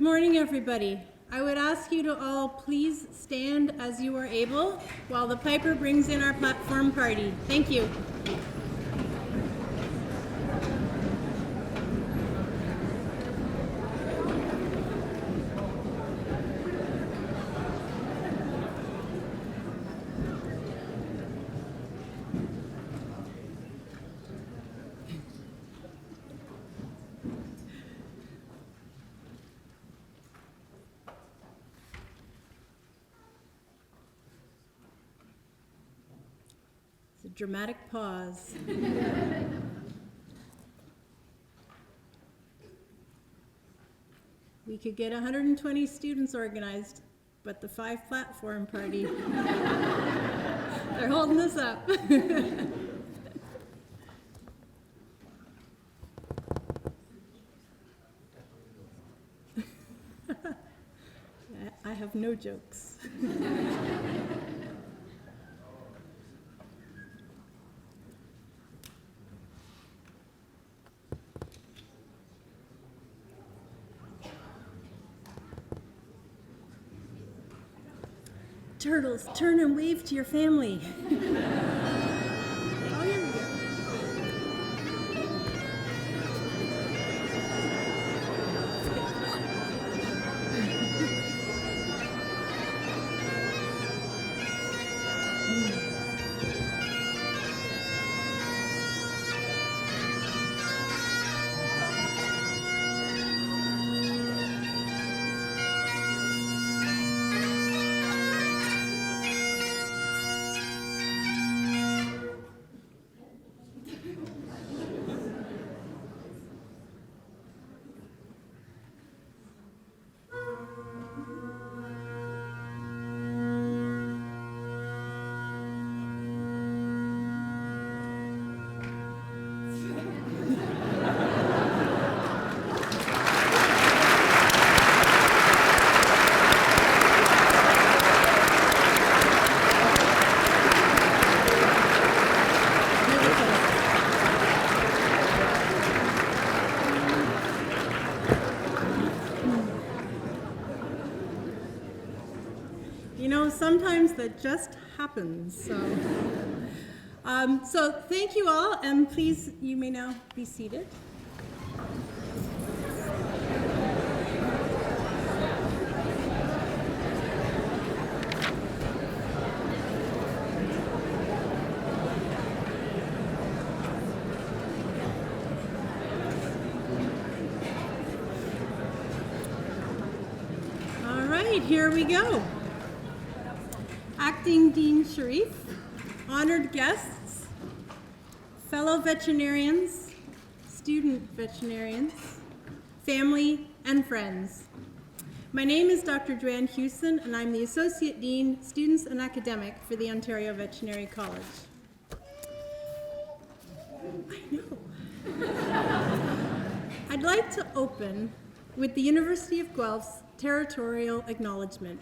morning, everybody. I would ask you to all please stand as you are able while the piper brings in our platform party. Thank you. Dramatic pause. We could get 120 students organized, but the 5 platform party, they're holding us up. I have no jokes. Turtles, turn and wave to your family. Oh, here we go. Sometimes that just happens. So thank you all, and please, you may now be seated. All right, here we go. Acting Dean Sharif, honored guests, fellow veterinarians, student veterinarians, family, and friends. My name is Dr. Joanne Hewson, and I'm the Associate Dean, Students and Academic for the Ontario Veterinary College. I know. I'd like to open with the University of Guelph's territorial acknowledgement,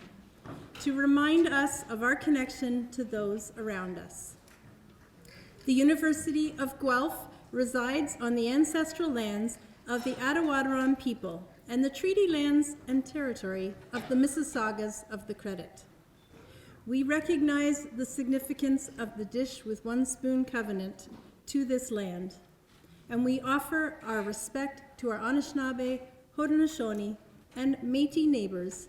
to remind us of our connection to those around us. The University of Guelph resides on the ancestral lands of the Attawaddaron people and the treaty lands and territory of the Mississaugas of the Credit. We recognize the significance of the Dish with One Spoon covenant to this land, and we offer our respect to our Anishinaabe, Haudenosaunee, and Métis neighbors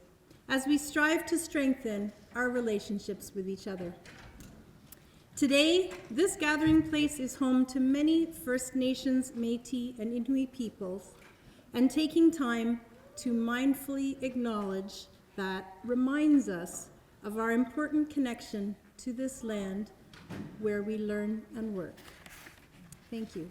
as we strive to strengthen our relationships with each other. Today, this gathering place is home to many First Nations, Métis, and Inuit peoples, and taking time to mindfully acknowledge that reminds us of our important connection to this land where we learn and work. Thank you.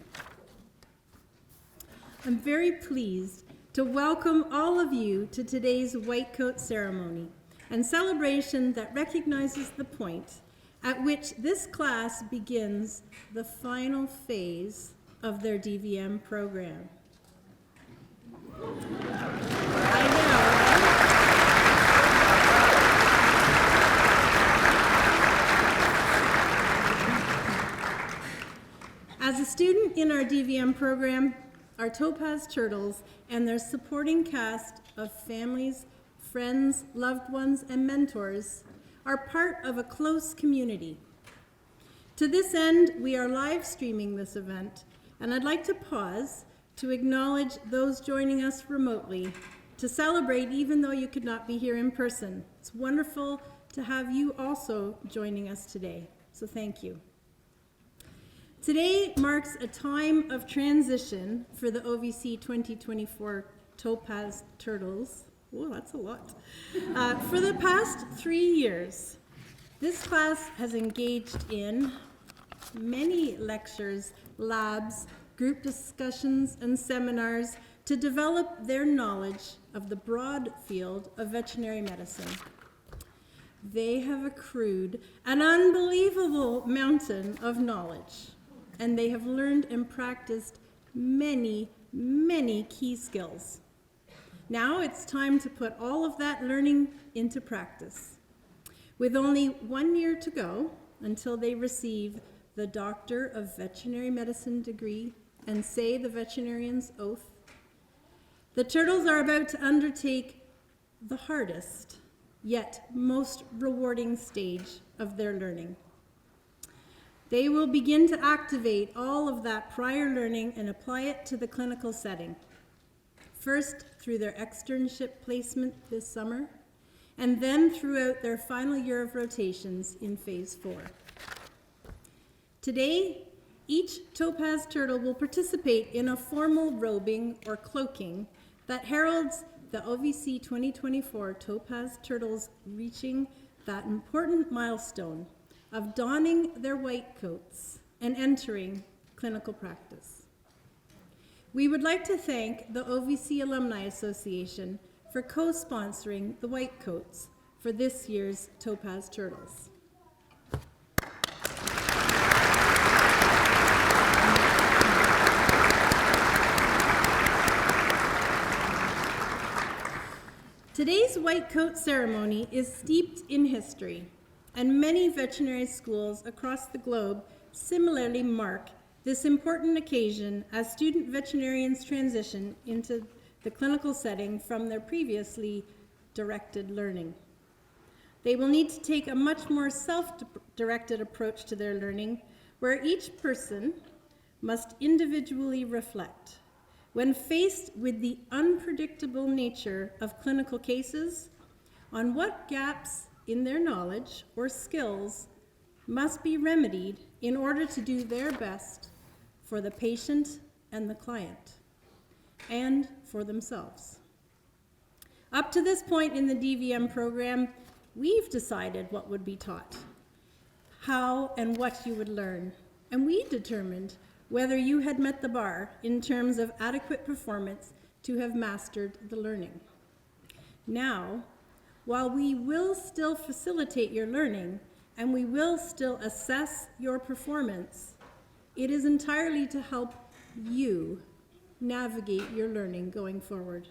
I'm very pleased to welcome all of you to today's White Coat ceremony and celebration that recognizes the point at which this class begins the final phase of their DVM program. I know. As a student in our DVM program, our Topaz Turtles and their supporting cast of families, friends, loved ones, and mentors are part of a close community. To this end, we are live streaming this event, and I'd like to pause to acknowledge those joining us remotely, to celebrate even though you could not be here in person. It's wonderful to have you also joining us today, so thank you. Today marks a time of transition for the OVC 2024 Topaz Turtles. Oh, that's a lot. For the past 3 years, this class has engaged in many lectures, labs, group discussions, and seminars to develop their knowledge of the broad field of veterinary medicine. They have accrued an unbelievable mountain of knowledge, and they have learned and practiced many, many key skills. Now it's time to put all of that learning into practice. With only 1 year to go until they receive the Doctor of Veterinary Medicine degree and say the veterinarian's oath, the turtles are about to undertake the hardest, yet most rewarding stage of their learning. They will begin to activate all of that prior learning and apply it to the clinical setting. First, through their externship placement this summer, and then throughout their final year of rotations in Phase 4. Today, each Topaz Turtle will participate in a formal robing or cloaking that heralds the OVC 2024 Topaz Turtles reaching that important milestone of donning their white coats and entering clinical practice. We would like to thank the OVC Alumni Association for co-sponsoring the white coats for this year's Topaz Turtles. Today's white coat ceremony is steeped in history, and many veterinary schools across the globe similarly mark this important occasion as student veterinarians transition into the clinical setting from their previously directed learning. They will need to take a much more self-directed approach to their learning, where each person must individually reflect. When faced with the unpredictable nature of clinical cases, on what gaps in their knowledge or skills must be remedied in order to do their best for the patient and the client, and for themselves. Up to this point in the DVM program, we've decided what would be taught, how and what you would learn, and we determined whether you had met the bar in terms of adequate performance to have mastered the learning. Now, while we will still facilitate your learning and we will still assess your performance, it is entirely to help you navigate your learning going forward.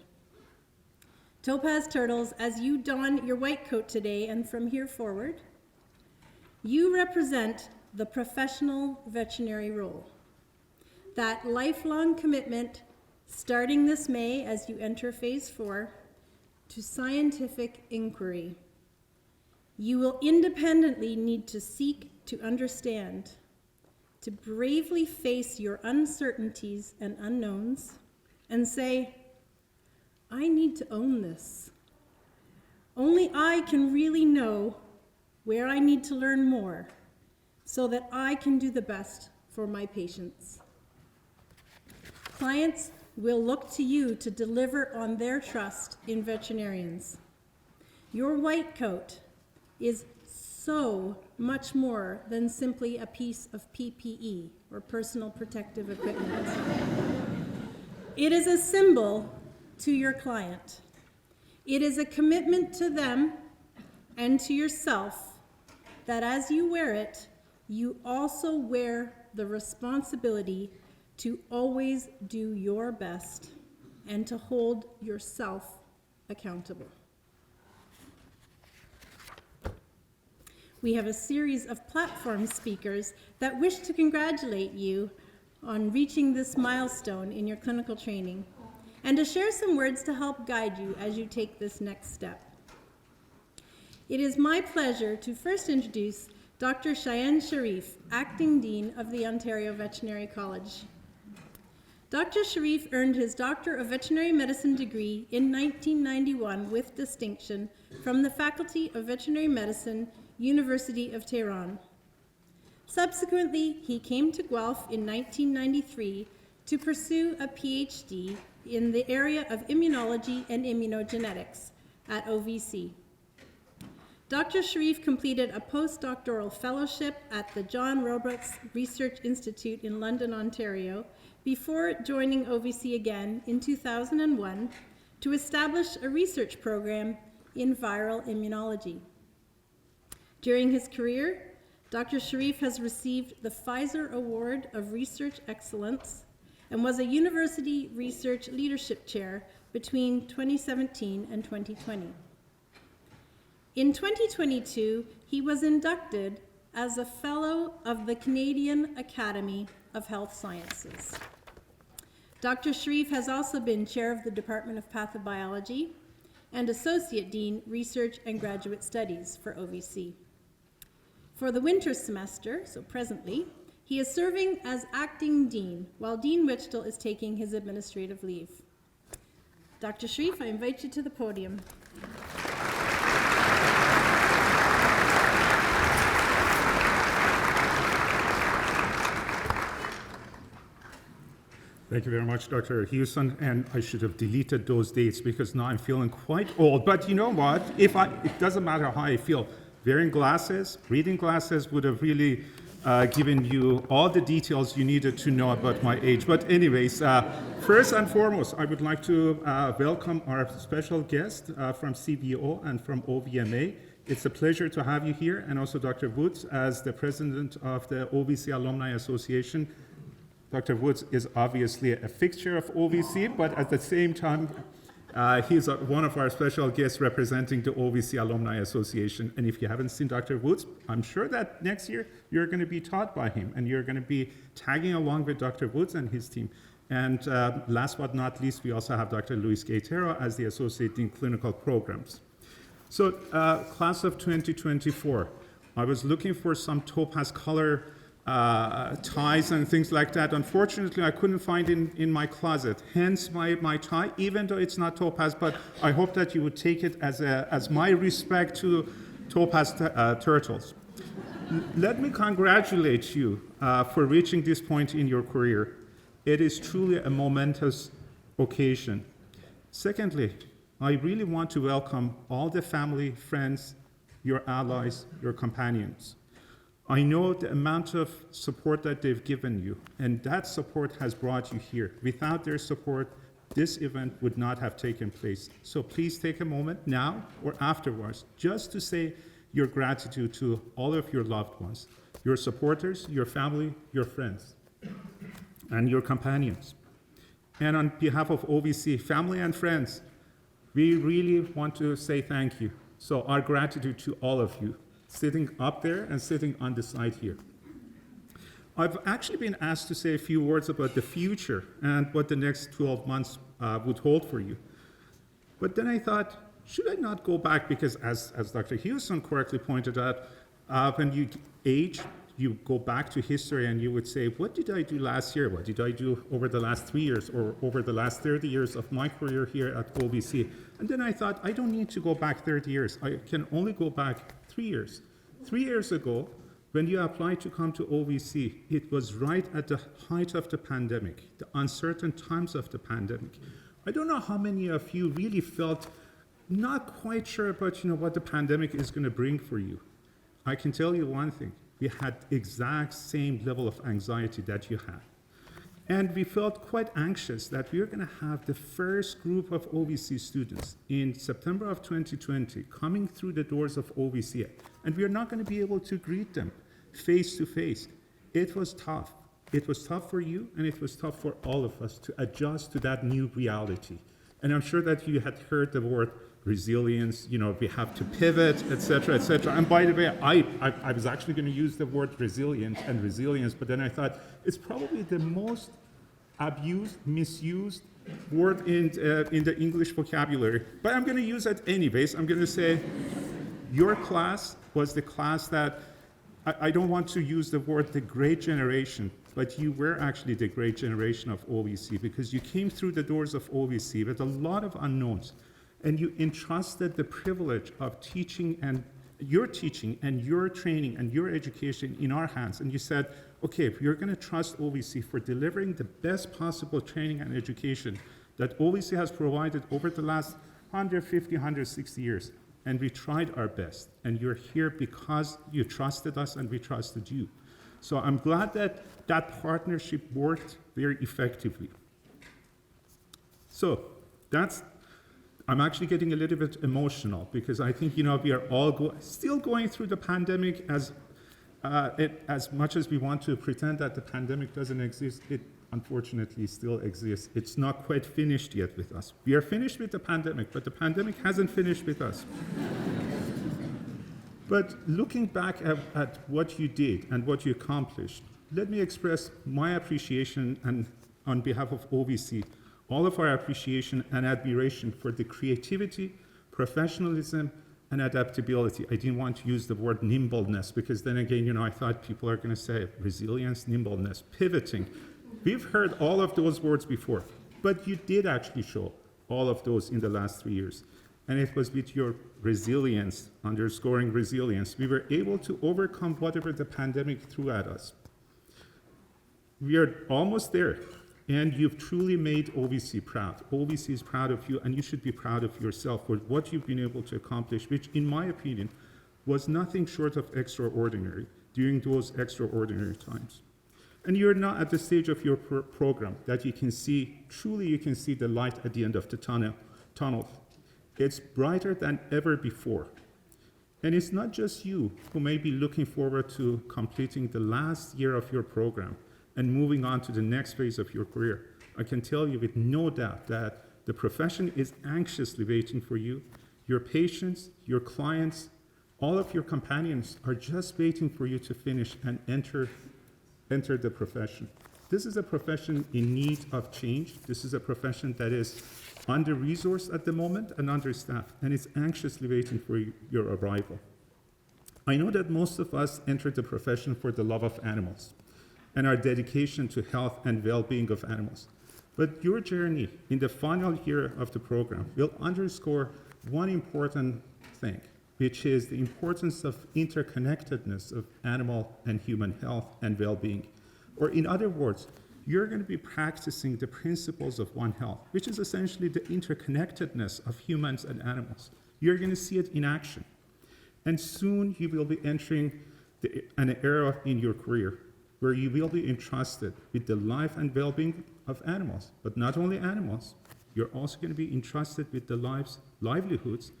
Topaz Turtles, as you don your white coat today and from here forward, you represent the professional veterinary role. That lifelong commitment, starting this May as you enter Phase 4, to scientific inquiry. You will independently need to seek to understand, to bravely face your uncertainties and unknowns, and say, I need to own this. Only I can really know where I need to learn more so that I can do the best for my patients. Clients will look to you to deliver on their trust in veterinarians. Your white coat is so much more than simply a piece of PPE, or personal protective equipment. It is a symbol to your client. It is a commitment to them and to yourself that as you wear it, you also wear the responsibility to always do your best and to hold yourself accountable. We have a series of platform speakers that wish to congratulate you on reaching this milestone in your clinical training. and to share some words to help guide you as you take this next step. It is my pleasure to first introduce Dr. Cheyenne Sharif, Acting Dean of the Ontario Veterinary College. Dr. Sharif earned his Doctor of Veterinary Medicine degree in 1991 with distinction from the Faculty of Veterinary Medicine, University of Tehran. Subsequently, he came to Guelph in 1993 to pursue a PhD in the area of immunology and immunogenetics at OVC. Dr. Sharif completed a postdoctoral fellowship at the John Robarts Research Institute in London, Ontario, before joining OVC again in 2001 to establish a research program in viral immunology. During his career, Dr. Sharif has received the Pfizer Award of Research Excellence and was a University Research Leadership Chair between 2017 and 2020. In 2022, he was inducted as a Fellow of the Canadian Academy of Health Sciences. Dr. Sharif has also been Chair of the Department of Pathobiology and Associate Dean, Research and Graduate Studies for OVC. For the winter semester, so presently, he is serving as Acting Dean, while Dean Wichtel is taking his administrative leave. Dr. Sharif, I invite you to the podium. Thank you very much, Dr. Hewson, and I should have deleted those dates because now I'm feeling quite old. But you know what? It doesn't matter how I feel. Wearing glasses, reading glasses would have really given you all the details you needed to know about my age. But anyways, first and foremost, I would like to welcome our special guest from CBO and from OVMA. It's a pleasure to have you here, and also Dr. Woods as the president of the OVC Alumni Association. Dr. Woods is obviously a fixture of OVC, but at the same time, he's one of our special guests representing the OVC Alumni Association. And if you haven't seen Dr. Woods, I'm sure that next year you're going to be taught by him, and you're going to be tagging along with Dr. Woods and his team. And last but not least, we also have Dr. Luis Gaitero as the Associate Dean Clinical Programs. So class of 2024, I was looking for some topaz color ties and things like that. Unfortunately, I couldn't find in my closet, hence my tie, even though it's not topaz, but I hope that you would take it as my respect to Topaz Turtles. Let me congratulate you for reaching this point in your career. It is truly a momentous occasion. Secondly, I really want to welcome all the family, friends, your allies, your companions. I know the amount of support that they've given you, and that support has brought you here. Without their support, this event would not have taken place. So please take a moment now or afterwards just to say your gratitude to all of your loved ones, your supporters, your family, your friends, and your companions. And on behalf of OVC, family and friends, we really want to say thank you. So our gratitude to all of you, sitting up there and sitting on the side here. I've actually been asked to say a few words about the future and what the next 12 months would hold for you. But then I thought, should I not go back? Because as Dr. Hewson correctly pointed out, when you age, you go back to history and you would say, what did I do last year? What did I do over the last 3 years or over the last 30 years of my career here at OVC? And then I thought, I don't need to go back 30 years. I can only go back 3 years. 3 years ago, when you applied to come to OVC, it was right at the height of the pandemic, the uncertain times of the pandemic. I don't know how many of you really felt not quite sure about what the pandemic is going to bring for you. I can tell you one thing. We had exact same level of anxiety that you had. And we felt quite anxious that we were going to have the first group of OVC students in September of 2020 coming through the doors of OVC. And we are not going to be able to greet them face to face. It was tough. It was tough for you, and it was tough for all of us to adjust to that new reality. And I'm sure that you had heard the word resilience, we have to pivot, et cetera, et cetera. And by the way, I was actually going to use the word resilient and resilience, but then I thought it's probably the most abused, misused, word in the English vocabulary, but I'm going to use it anyways. I'm going to say your class was the class that, I don't want to use the word the great generation, but you were actually the great generation of OVC because you came through the doors of OVC with a lot of unknowns, and you entrusted the privilege of teaching and your training and your education in our hands. And you said, okay, if you're going to trust OVC for delivering the best possible training and education that OVC has provided over the last 150, 160 years, and we tried our best, and you're here because you trusted us and we trusted you. So I'm glad that that partnership worked very effectively. So I'm actually getting a little bit emotional because I think, we are all still going through the pandemic as much as we want to pretend that the pandemic doesn't exist. It unfortunately still exists. It's not quite finished yet with us. We are finished with the pandemic, but the pandemic hasn't finished with us. But looking back at what you did and what you accomplished, let me express my appreciation and on behalf of OVC, all of our appreciation and admiration for the creativity, professionalism, and adaptability. I didn't want to use the word nimbleness because then again, I thought people are going to say resilience, nimbleness, pivoting. We've heard all of those words before, but you did actually show all of those in the last 3 years. And it was with your resilience, underscoring resilience, we were able to overcome whatever the pandemic threw at us. We are almost there, and you've truly made OVC proud. OVC is proud of you, and you should be proud of yourself for what you've been able to accomplish, which, in my opinion, was nothing short of extraordinary during those extraordinary times. And you're now at the stage of your program that you can see, truly you can see the light at the end of the tunnel. It's brighter than ever before. And it's not just you who may be looking forward to completing the last year of your program and moving on to the next phase of your career. I can tell you with no doubt that the profession is anxiously waiting for you. Your patients, your clients, all of your companions are just waiting for you to finish and enter the profession. This is a profession in need of change. This is a profession that is under-resourced at the moment and understaffed, and it's anxiously waiting for your arrival. I know that most of us entered the profession for the love of animals and our dedication to health and well-being of animals. But your journey in the final year of the program will underscore one important thing, which is the importance of interconnectedness of animal and human health and well-being. Or in other words, you're going to be practicing the principles of One Health, which is essentially the interconnectedness of humans and animals. You're going to see it in action. And soon you will be entering an era in your career where you will be entrusted with the life and well-being of animals. But not only animals, you're also going to be entrusted with the livelihoods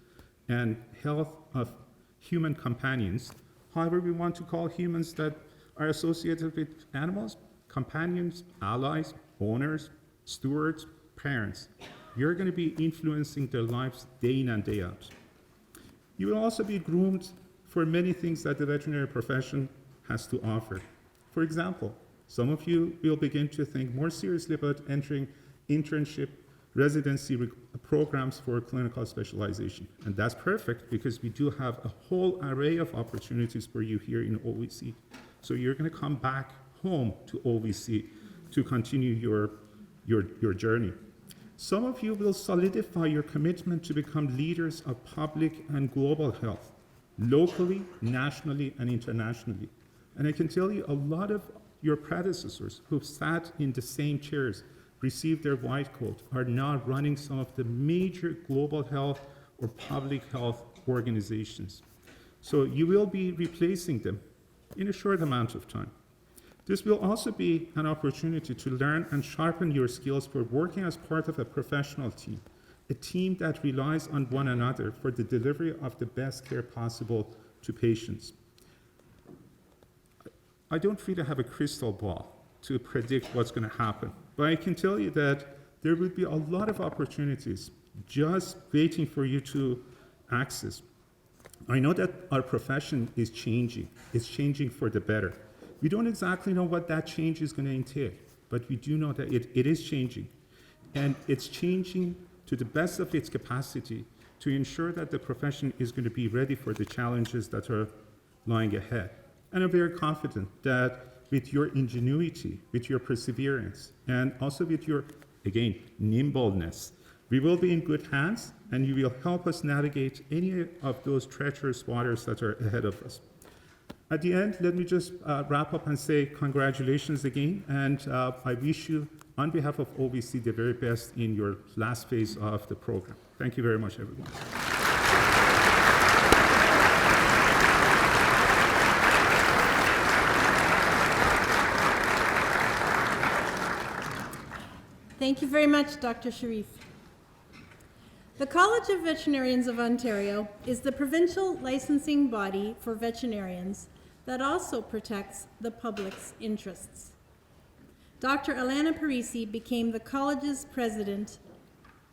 and health of human companions, however we want to call humans that are associated with animals, companions, allies, owners, stewards, parents. You're going to be influencing their lives day in and day out. You will also be groomed for many things that the veterinary profession has to offer. For example, some of you will begin to think more seriously about entering internship, residency programs for clinical specialization. And that's perfect because we do have a whole array of opportunities for you here in OVC. So you're going to come back home to OVC to continue your journey. Some of you will solidify your commitment to become leaders of public and global health, locally, nationally, and internationally. And I can tell you a lot of your predecessors who've sat in the same chairs, received their white coat, are now running some of the major global health or public health organizations. So you will be replacing them in a short amount of time. This will also be an opportunity to learn and sharpen your skills for working as part of a professional team, a team that relies on one another for the delivery of the best care possible to patients. I don't really have a crystal ball to predict what's going to happen, but I can tell you that there will be a lot of opportunities just waiting for you to access. I know that our profession is changing. It's changing for the better. We don't exactly know what that change is going to entail, but we do know that it is changing. and it's changing to the best of its capacity to ensure that the profession is going to be ready for the challenges that are lying ahead. And I'm very confident that with your ingenuity, with your perseverance, and also with your, again, nimbleness, we will be in good hands, and you will help us navigate any of those treacherous waters that are ahead of us. At the end, let me just wrap up and say congratulations again, and I wish you, on behalf of OVC, the very best in your last phase of the program. Thank you very much, everyone. Thank you very much, Dr. Sharif. The College of Veterinarians of Ontario is the provincial licensing body for veterinarians that also protects the public's interests. Dr. Alana Parisi became the college's president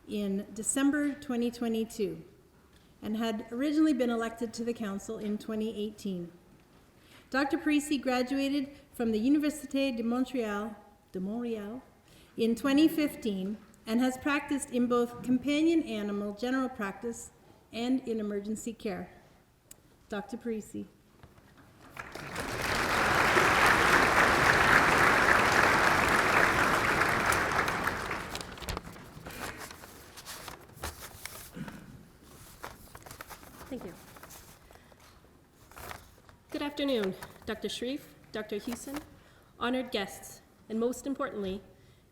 in December 2022 and had originally been elected to the council in 2018. Dr. Parisi graduated from the Université de Montréal in 2015 and has practiced in both companion animal general practice and in emergency care. Dr. Parisi. Thank you. Good afternoon, Dr. Sharif, Dr. Hewson, honored guests, and most importantly,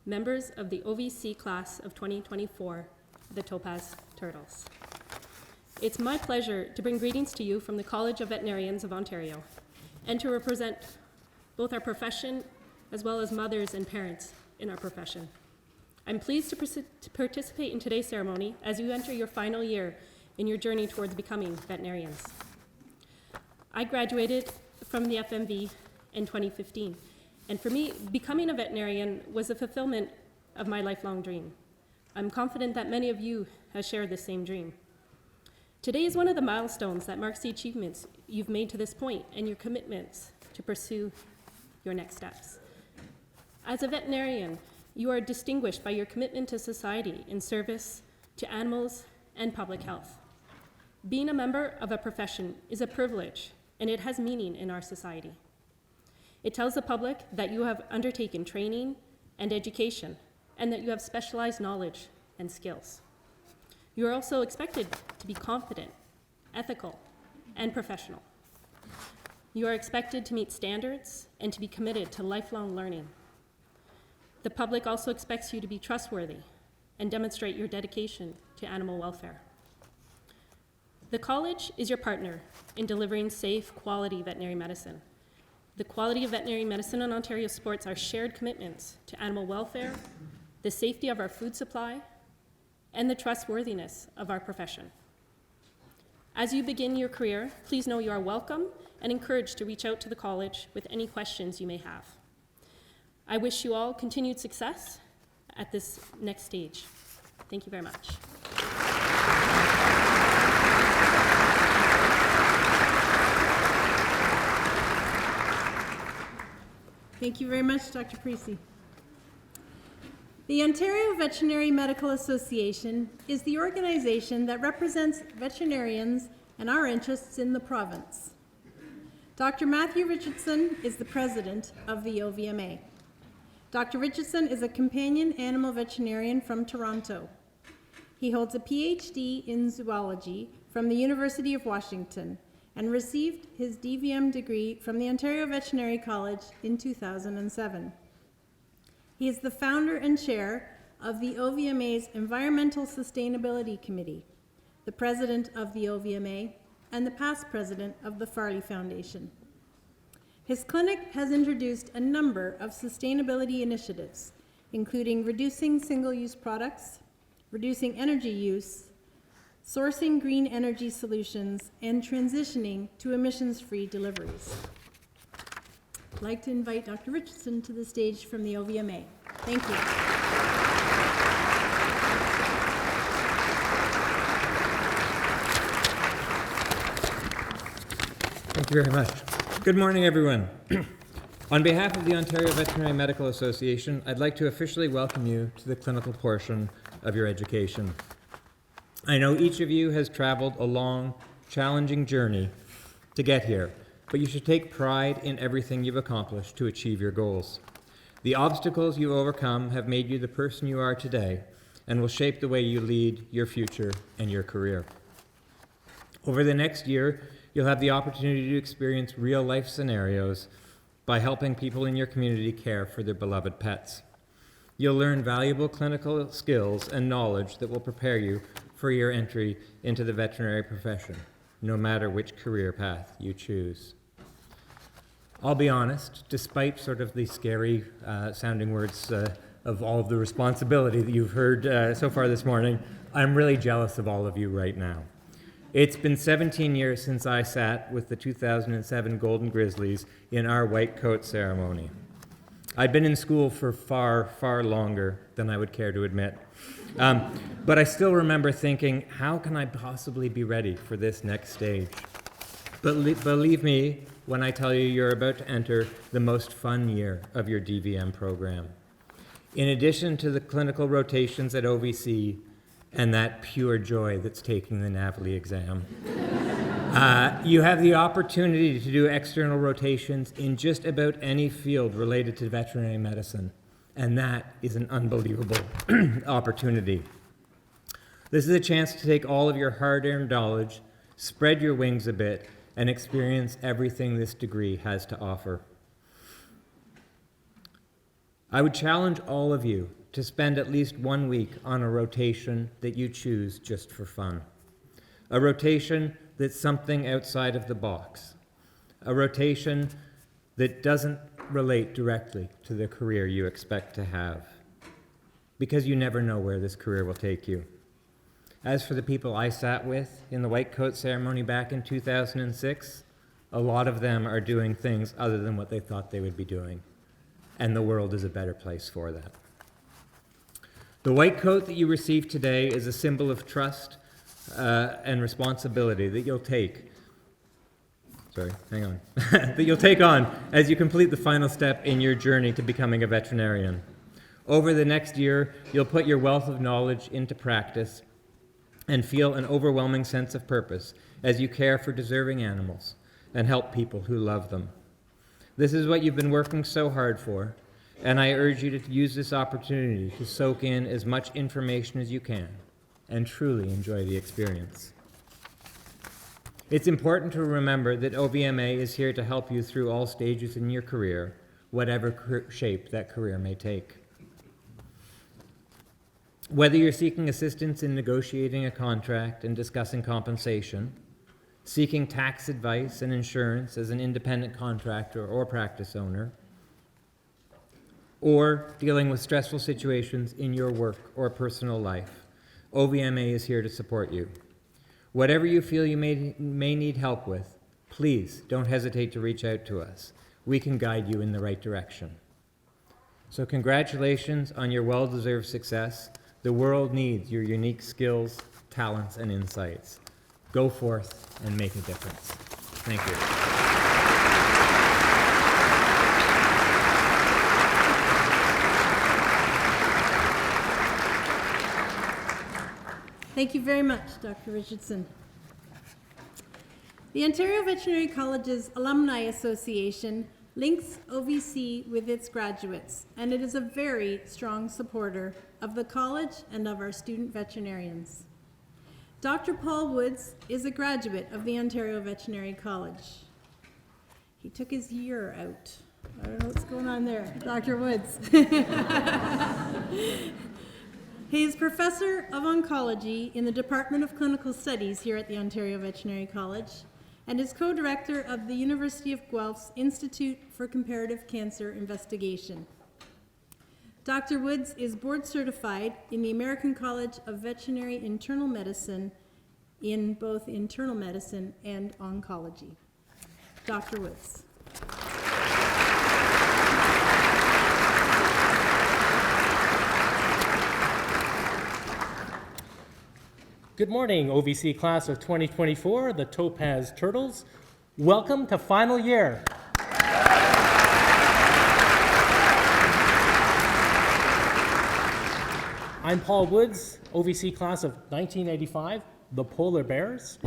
members of the OVC class of 2024, the Topaz Turtles. It's my pleasure to bring greetings to you from the College of Veterinarians of Ontario and to represent both our profession as well as mothers and parents in our profession. I'm pleased to participate in today's ceremony as you enter your final year in your journey towards becoming veterinarians. I graduated from the FMV in 2015, and for me, becoming a veterinarian was a fulfillment of my lifelong dream. I'm confident that many of you have shared this same dream. Today is one of the milestones that marks the achievements you've made to this point and your commitments to pursue your next steps. As a veterinarian, you are distinguished by your commitment to society in service to animals and public health. Being a member of a profession is a privilege, and it has meaning in our society. It tells the public that you have undertaken training and education, and that you have specialized knowledge and skills. You are also expected to be confident, ethical, and professional. You are expected to meet standards and to be committed to lifelong learning. The public also expects you to be trustworthy and demonstrate your dedication to animal welfare. The college is your partner in delivering safe, quality veterinary medicine. The quality of veterinary medicine in Ontario supports our shared commitments to animal welfare, the safety of our food supply, and the trustworthiness of our profession. As you begin your career, please know you are welcome and encouraged to reach out to the college with any questions you may have. I wish you all continued success at this next stage. Thank you very much. Thank you very much, Dr. Parisi. The Ontario Veterinary Medical Association is the organization that represents veterinarians and our interests in the province. Dr. Matthew Richardson is the president of the OVMA. Dr. Richardson is a companion animal veterinarian from Toronto. He holds a PhD in zoology from the University of Washington and received his DVM degree from the Ontario Veterinary College in 2007. He is the founder and chair of the OVMA's Environmental Sustainability Committee, the president of the OVMA, and the past president of the Farley Foundation. His clinic has introduced a number of sustainability initiatives, including reducing single-use products, reducing energy use, sourcing green energy solutions, and transitioning to emissions-free deliveries. I'd like to invite Dr. Richardson to the stage from the OVMA. Thank you. Thank you very much. Good morning, everyone. On behalf of the Ontario Veterinary Medical Association, I'd like to officially welcome you to the clinical portion of your education. I know each of you has traveled a long, challenging journey to get here, but you should take pride in everything you've accomplished to achieve your goals. The obstacles you've overcome have made you the person you are today and will shape the way you lead your future and your career. Over the next year, you'll have the opportunity to experience real-life scenarios by helping people in your community care for their beloved pets. You'll learn valuable clinical skills and knowledge that will prepare you for your entry into the veterinary profession, no matter which career path you choose. I'll be honest, despite sort of the scary sounding words of all of the responsibility that you've heard so far this morning, I'm really jealous of all of you right now. It's been 17 years since I sat with the 2007 Golden Grizzlies in our white coat ceremony. I'd been in school for far, far longer than I would care to admit. But I still remember thinking, how can I possibly be ready for this next stage? But believe me when I tell you you're about to enter the most fun year of your DVM program. In addition to the clinical rotations at OVC and that pure joy that's taking the NAVLE exam, you have the opportunity to do external rotations in just about any field related to veterinary medicine, and that is an unbelievable opportunity. This is a chance to take all of your hard-earned knowledge, spread your wings a bit, and experience everything this degree has to offer. I would challenge all of you to spend at least 1 week on a rotation that you choose just for fun. A rotation that's something outside of the box. A rotation that doesn't relate directly to the career you expect to have. Because you never know where this career will take you. As for the people I sat with in the white coat ceremony back in 2006, a lot of them are doing things other than what they thought they would be doing. And the world is a better place for that. The white coat that you receive today is a symbol of trust and responsibility that you'll take. That you'll take on as you complete the final step in your journey to becoming a veterinarian. Over the next year, you'll put your wealth of knowledge into practice and feel an overwhelming sense of purpose as you care for deserving animals and help people who love them. This is what you've been working so hard for, and I urge you to use this opportunity to soak in as much information as you can and truly enjoy the experience. It's important to remember that OVMA is here to help you through all stages in your career, whatever shape that career may take. Whether you're seeking assistance in negotiating a contract and discussing compensation, seeking tax advice and insurance as an independent contractor or practice owner, or dealing with stressful situations in your work or personal life, OVMA is here to support you. Whatever you feel you may need help with, please don't hesitate to reach out to us. We can guide you in the right direction. So congratulations on your well-deserved success. The world needs your unique skills, talents, and insights. Go forth and make a difference. Thank you. Thank you very much, Dr. Richardson. The Ontario Veterinary College's Alumni Association links OVC with its graduates, and it is a very strong supporter of the college and of our student veterinarians. Dr. Paul Woods is a graduate of the Ontario Veterinary College. He took his year out. I don't know what's going on there, Dr. Woods. He is Professor of Oncology in the Department of Clinical Studies here at the Ontario Veterinary College and is co-director of the University of Guelph's Institute for Comparative Cancer Investigation. Dr. Woods is board certified in the American College of Veterinary Internal Medicine in both internal medicine and oncology. Dr. Woods. Good morning, OVC class of 2024, the Topaz Turtles. Welcome to final year. I'm Paul Woods, OVC class of 1985, the Polar Bears,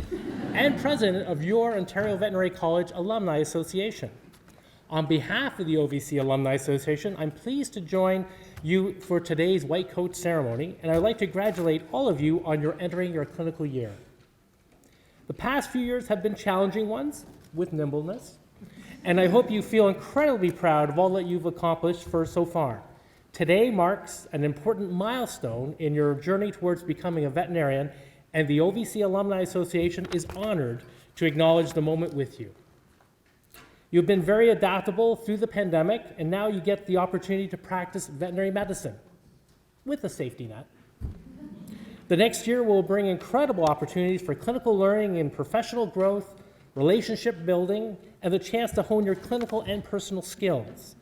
and president of your Ontario Veterinary College Alumni Association. On behalf of the OVC Alumni Association, I'm pleased to join you for today's white coat ceremony, and I'd like to congratulate all of you on your entering your clinical year. The past few years have been challenging ones with nimbleness, and I hope you feel incredibly proud of all that you've accomplished so far. Today marks an important milestone in your journey towards becoming a veterinarian, and the OVC Alumni Association is honored to acknowledge the moment with you. You've been very adaptable through the pandemic, and now you get the opportunity to practice veterinary medicine with a safety net. The next year will bring incredible opportunities for clinical learning and professional growth, relationship building, and the chance to hone your clinical and personal skills.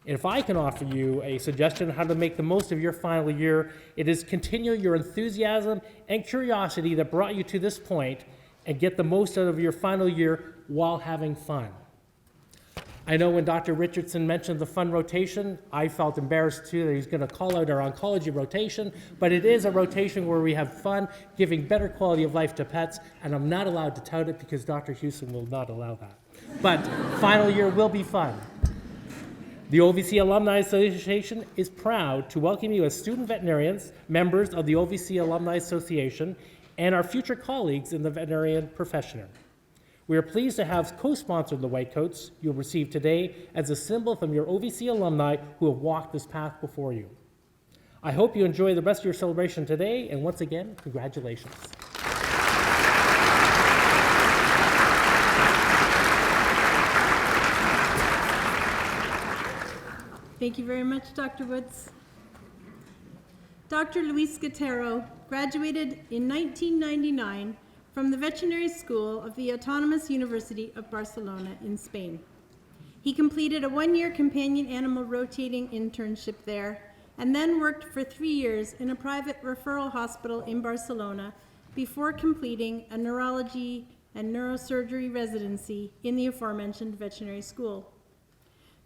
If I can offer you a suggestion on how to make the most of your final year, it is continue your enthusiasm and curiosity that brought you to this point and get the most out of your final year while having fun. I know when Dr. Richardson mentioned the fun rotation, I felt embarrassed too that he's going to call out our oncology rotation, but it is a rotation where we have fun, giving better quality of life to pets, and I'm not allowed to tout it because Dr. Houston will not allow that. But final year will be fun. The OVC Alumni Association is proud to welcome you as student veterinarians, members of the OVC Alumni Association, and our future colleagues in the veterinarian profession. We are pleased to have co-sponsored the white coats you'll receive today as a symbol from your OVC alumni who have walked this path before you. I hope you enjoy the rest of your celebration today, and once again, congratulations. Thank you very much, Dr. Woods. Dr. Luis Guerrero graduated in 1999 from the Veterinary School of the Autonomous University of Barcelona in Spain. He completed a one-year companion animal rotating internship there and then worked for 3 years in a private referral hospital in Barcelona before completing a neurology and neurosurgery residency in the aforementioned veterinary school.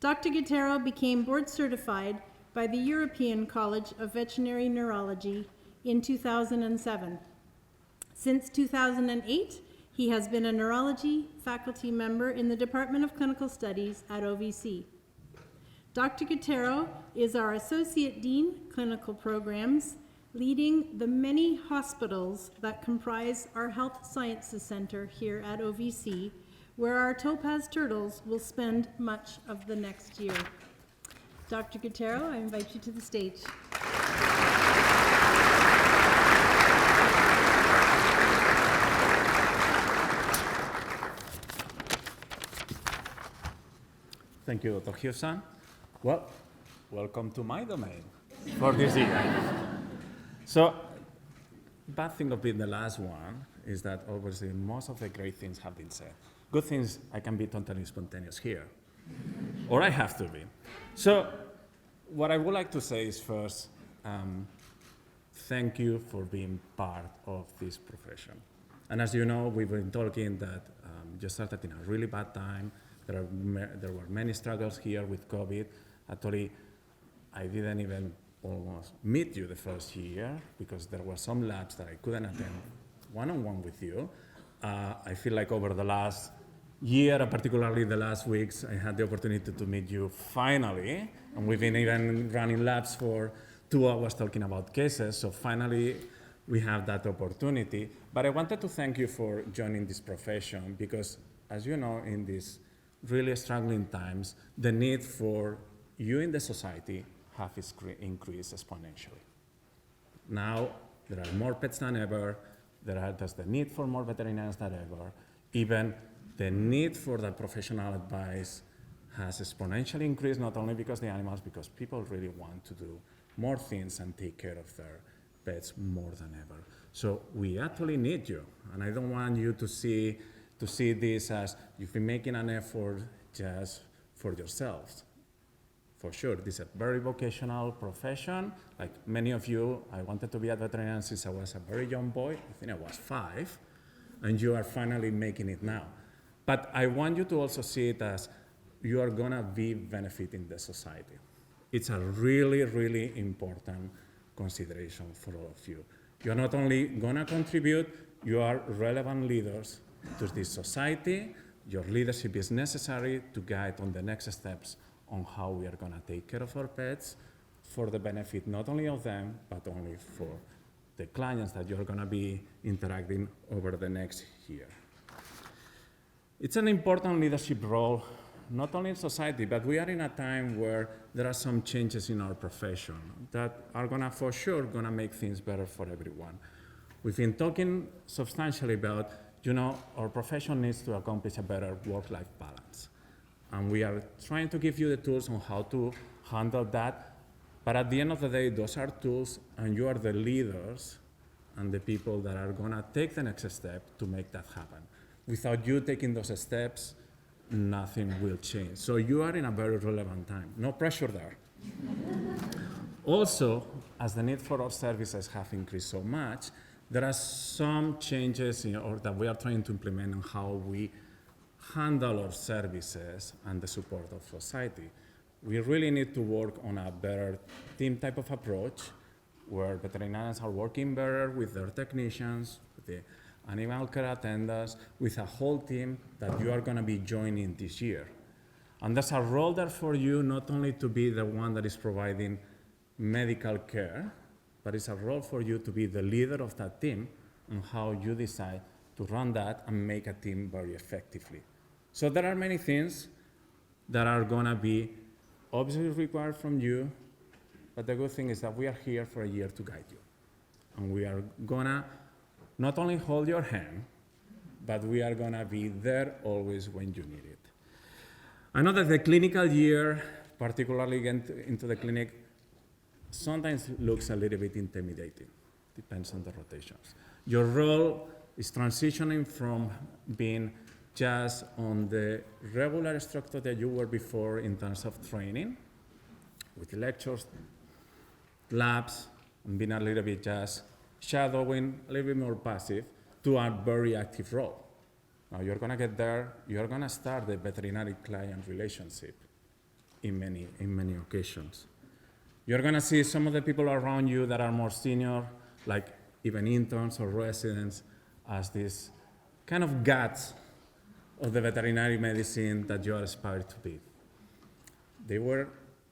Dr. Guerrero became board certified by the European College of Veterinary Neurology in 2007. Since 2008, he has been a neurology faculty member in the Department of Clinical Studies at OVC. Dr. Guerrero is our Associate Dean, Clinical Programs, leading the many hospitals that comprise our Health Sciences Center here at OVC, where our Topaz Turtles will spend much of the next year. Dr. Guerrero, I invite you to the stage. Thank you, Dr. Houston. Well, welcome to my domain for this year. So, bad thing of being the last one is that obviously most of the great things have been said. Good things, I can be totally spontaneous here, or I have to be. So, what I would like to say is first, thank you for being part of this profession. And as you know, we've been talking that you started in a really bad time. There were many struggles here with COVID. Actually, I didn't even almost meet you the first year because there were some labs that I couldn't attend one-on-one with you. I feel like over the last year, and particularly the last weeks, I had the opportunity to meet you finally, and we've been even running labs for 2 hours talking about cases, so finally we have that opportunity. But I wanted to thank you for joining this profession because, as you know, in these really struggling times, the need for you in the society have increased exponentially. Now, there are more pets than ever. There's the need for more veterinarians than ever. Even the need for that professional advice has exponentially increased, not only because the animals, because people really want to do more things and take care of their pets more than ever. So we actually need you, and I don't want you to see this as you've been making an effort just for yourselves. For sure, this is a very vocational profession. Like many of you, I wanted to be a veterinarian since I was a very young boy. I think I was 5, and you are finally making it now. But I want you to also see it as you are gonna be benefiting the society. It's a really, really important consideration for all of you. You're not only gonna contribute, you are relevant leaders to this society. Your leadership is necessary to guide on the next steps on how we are gonna take care of our pets for the benefit not only of them, but only for the clients that you're gonna be interacting over the next year. It's an important leadership role, not only in society, but we are in a time where there are some changes in our profession that are gonna, for sure, gonna make things better for everyone. We've been talking substantially about, our profession needs to accomplish a better work-life balance. And we are trying to give you the tools on how to handle that. But at the end of the day, those are tools, and you are the leaders and the people that are gonna take the next step to make that happen. Without you taking those steps, nothing will change. So you are in a very relevant time. No pressure there. Also, as the need for our services have increased so much, there are some changes that we are trying to implement on how we handle our services and the support of society. We really need to work on a better team type of approach where veterinarians are working better with their technicians, with the animal care attendants, with a whole team that you are going to be joining this year. And there's a role there for you not only to be the one that is providing medical care, but it's a role for you to be the leader of that team and how you decide to run that and make a team very effectively. So there are many things that are going to be obviously required from you, but the good thing is that we are here for a year to guide you. And we are going to not only hold your hand, but we are going to be there always when you need it. I know that the clinical year, particularly into the clinic, sometimes looks a little bit intimidating. Depends on the rotations. Your role is transitioning from being just on the regular structure that you were before in terms of training, with lectures, labs, and being a little bit just shadowing, a little bit more passive, to a very active role. Now you're gonna get there, you're gonna start the veterinary-client relationship in many occasions. You're gonna see some of the people around you that are more senior, like even interns or residents, as these kind of guts of the veterinary medicine that you aspire to be. They were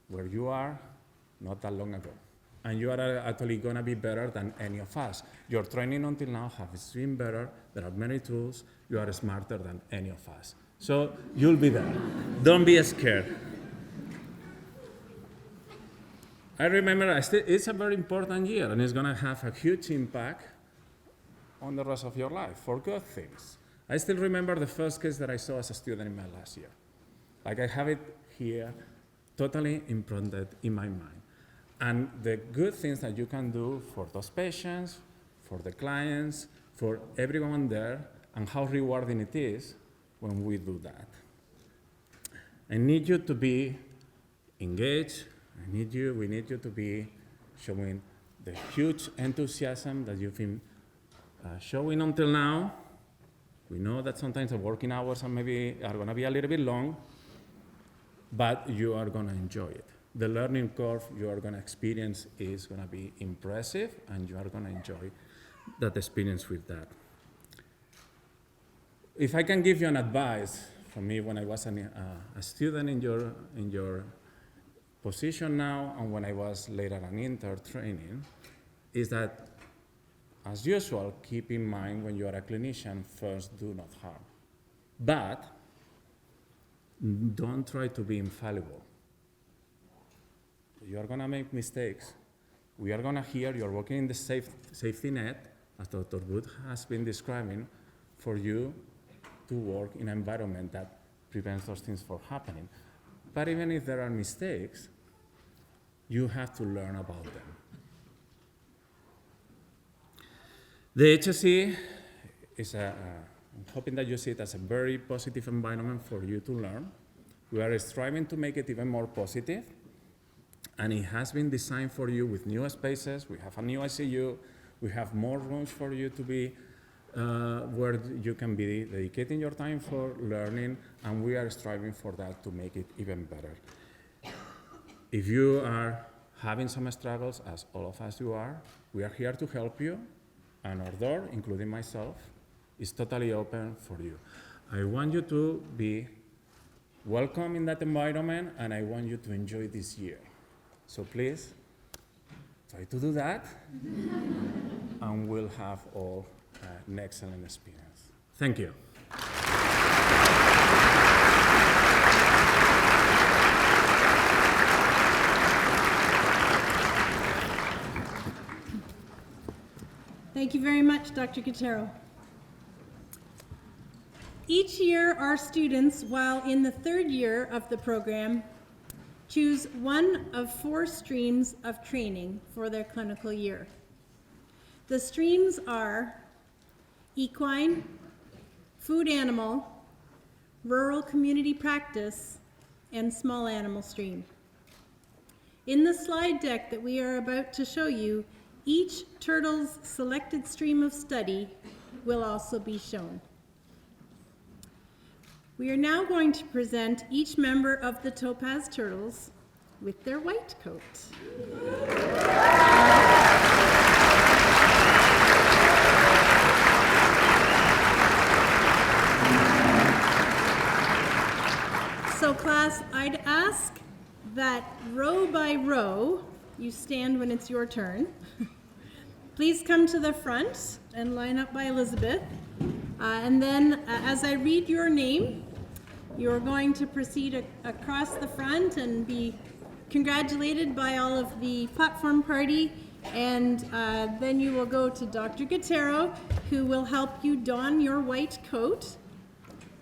where you are not that long ago. And you are actually gonna be better than any of us. Your training until now has been better. There are many tools. You are smarter than any of us. So you'll be there. Don't be scared. I remember it's a very important year, and it's gonna have a huge impact on the rest of your life for good things. I still remember the first case that I saw as a student in my last year. Like I have it here, totally imprinted in my mind. And the good things that you can do for those patients, for the clients, for everyone there, and how rewarding it is when we do that. I need you to be engaged. We need you to be showing the huge enthusiasm that you've been showing until now. We know that sometimes the working hours are gonna be a little bit long, but you are gonna enjoy it. The learning curve you are gonna experience is gonna be impressive, and you are gonna enjoy that experience with that. If I can give you an advice from me when I was a student in your position now, and when I was later an intern training, is that, as usual, keep in mind when you are a clinician, first, do not harm. But don't try to be infallible. You are gonna make mistakes. We are gonna hear you're working in the safety net, as Dr. Wood has been describing, for you to work in an environment that prevents those things from happening. But even if there are mistakes, you have to learn about them. The HSE is I'm hoping that you see it as a very positive environment for you to learn. We are striving to make it even more positive, and it has been designed for you with new spaces. We have a new ICU. We have more rooms for you to be where you can be dedicating your time for learning, and we are striving for that to make it even better. If you are having some struggles, as all of us you are, we are here to help you, and our door, including myself, is totally open for you. I want you to be welcome in that environment, and I want you to enjoy this year. So please, try to do that, and we'll have all an excellent experience. Thank you. Thank you very much, Dr. Quintero. Each year, our students, while in the third year of the program, choose one of 4 streams of training for their clinical year. The streams are equine, food animal, rural community practice, and small animal stream. In the slide deck that we are about to show you, each turtle's selected stream of study will also be shown. We are now going to present each member of the Topaz Turtles with their white coat. So class, I'd ask that row by row, you stand when it's your turn. Please come to the front and line up by Elizabeth. And then as I read your name, you're going to proceed across the front and be congratulated by all of the platform party. And then you will go to Dr. Quintero, who will help you don your white coat.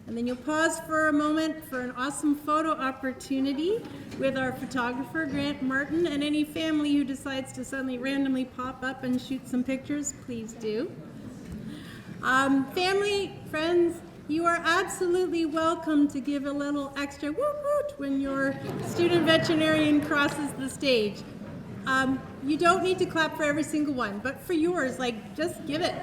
And then you'll pause for a moment for an awesome photo opportunity with our photographer, Grant Martin, and any family who decides to suddenly randomly pop up and shoot some pictures, please do. Family, friends, you are absolutely welcome to give a little extra woot woot when your student veterinarian crosses the stage. You don't need to clap for every single one, but for yours, just give it.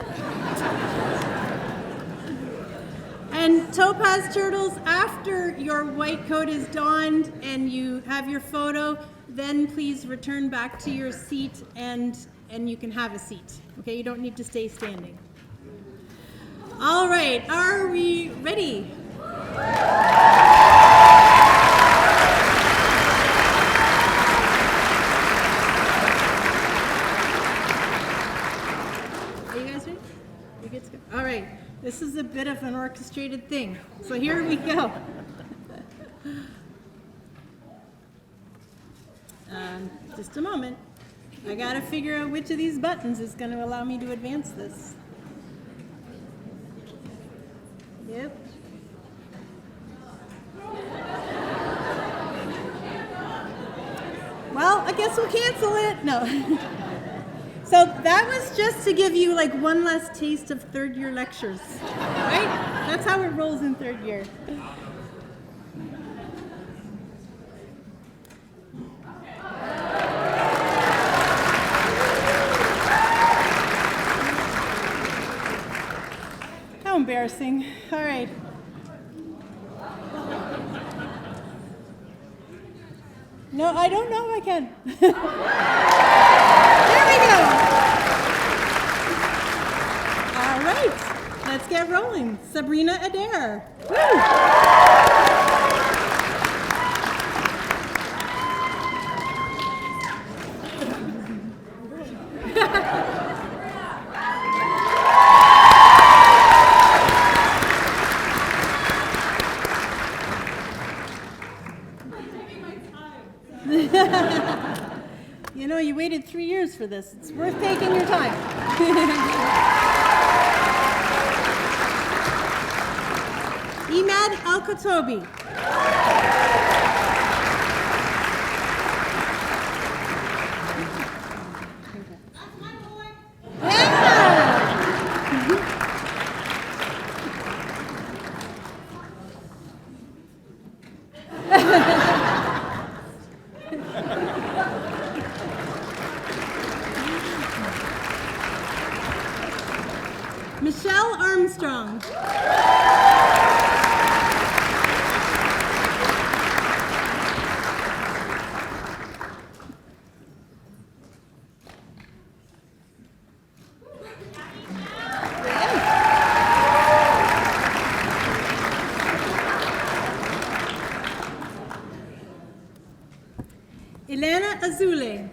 And Topaz Turtles, after your white coat is donned and you have your photo, then please return back to your seat and you can have a seat. Okay, you don't need to stay standing. All right, are we ready? Are you guys ready? You good to go? All right. This is a bit of an orchestrated thing. So here we go. Just a moment. I gotta figure out which of these buttons is gonna allow me to advance this. Yep. Well, I guess we'll cancel it. No. So that was just to give you one last taste of third year lectures, right? That's how it rolls in third year. How embarrassing. All right. No, I don't know if I can. There we go. All right, let's get rolling. Sabrina Adair. Woo! You know, you waited 3 years for this. It's worth taking your time. Emad Al-Katobi. Michelle Armstrong. Elena Azule.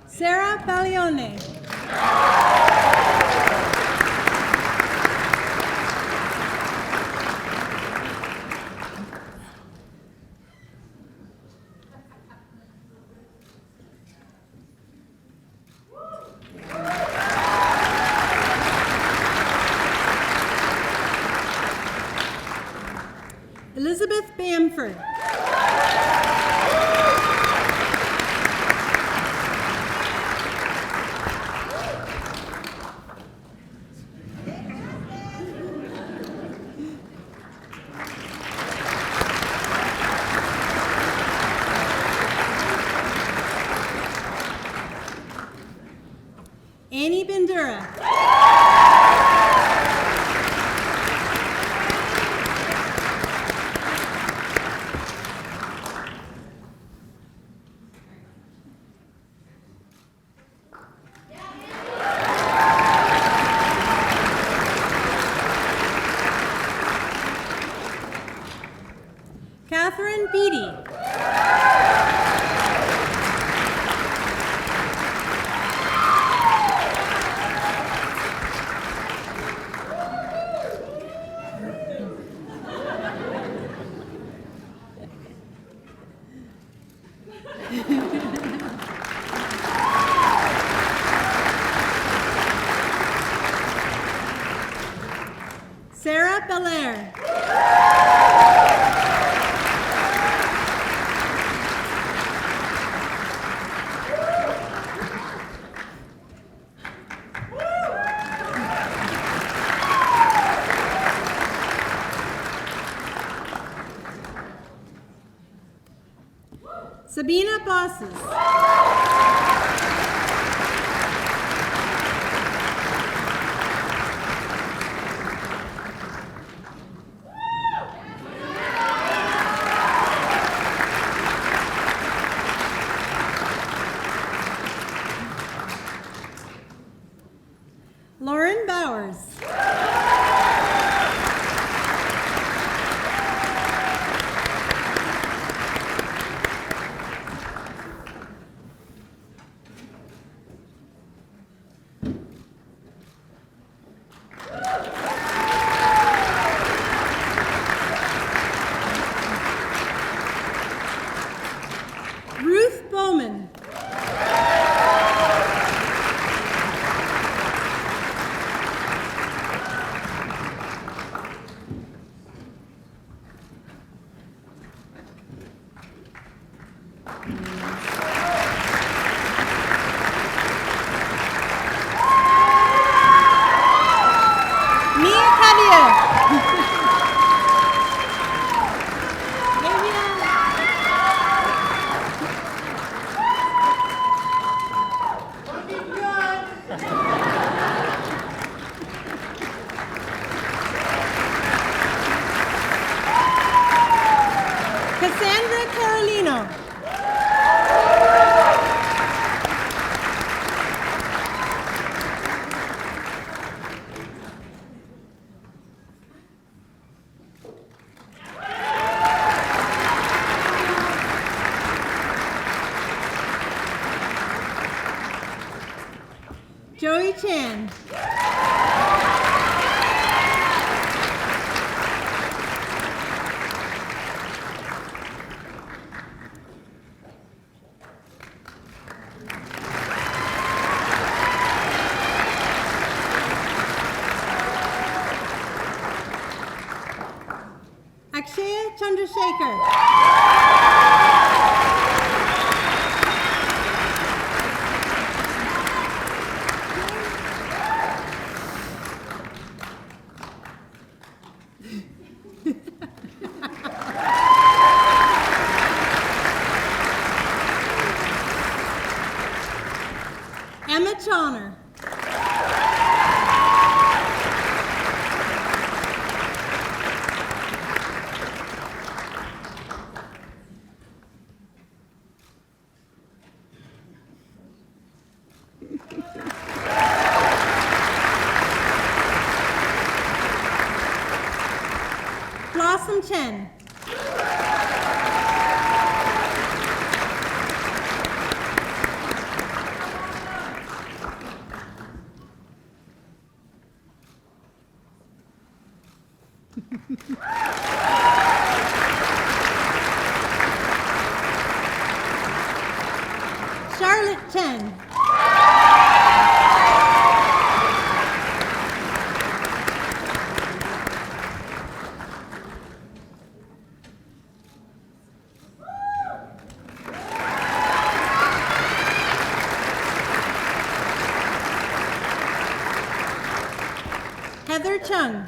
Sarah Baglione. Elizabeth Bamford. Annie Bandura. Catherine Beatty. Sarah Belair. Sabina Bosses. Lauren Bowers. Ruth Bowman. Mia Javier. Cassandra Carolino. Joey Chan. Akshaya Chandrasekhar. Emma Chawner. Blossom Chen. Charlotte Chen. Heather Chung.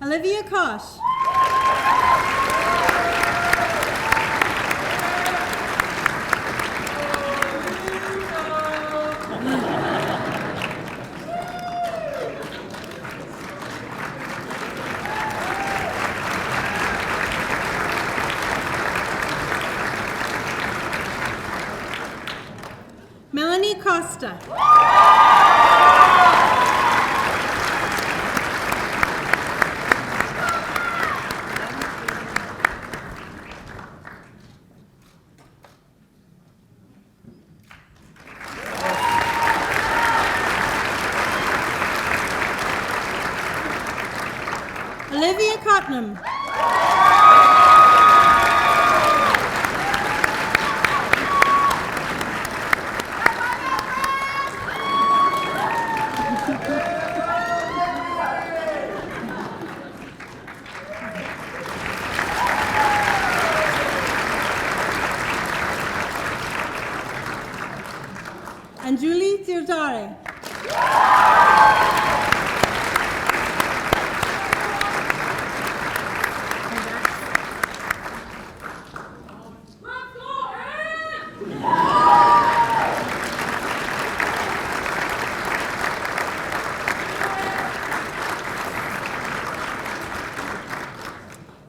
Olivia Kosh. Melanie Costa. Olivia Cotnam. And Julie Zirdare.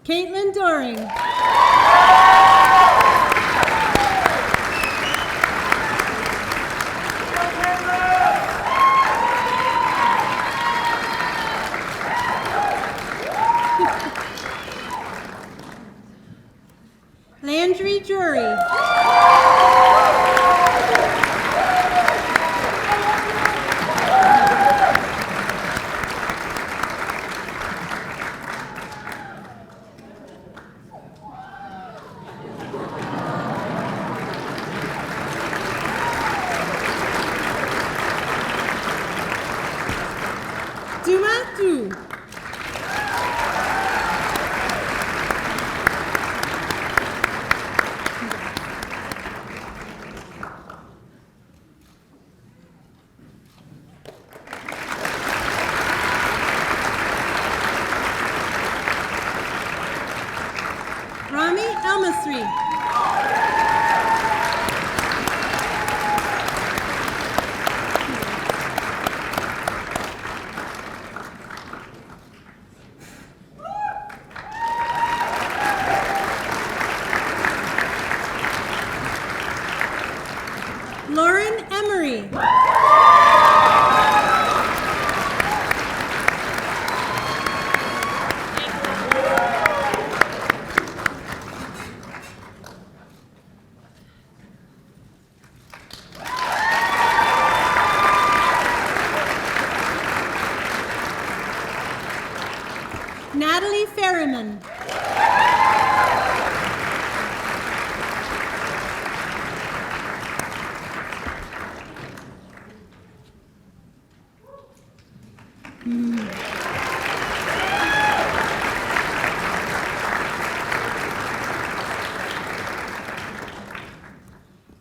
Caitlin Doring. Landry Jury. Duma Du. Rami Elmasri. Lauren Emery. Natalie Ferriman.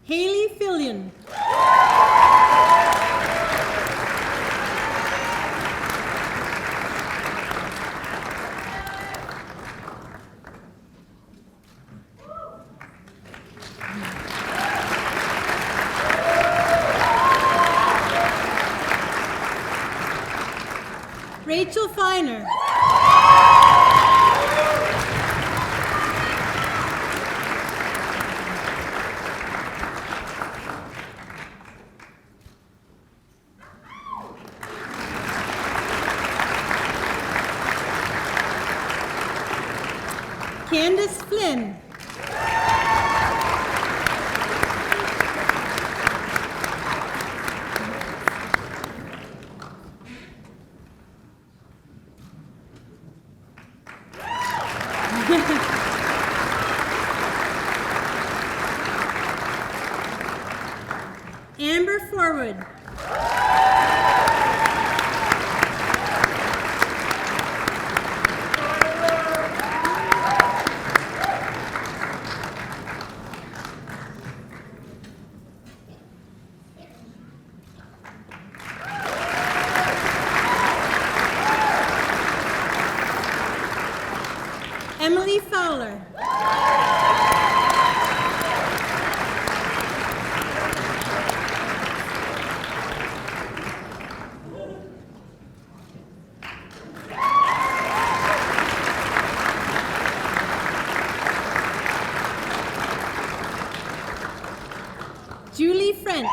Haley Fillion. Rachel Feiner. Candace Flynn. Amber Forwood. Emily Fowler. Julie French.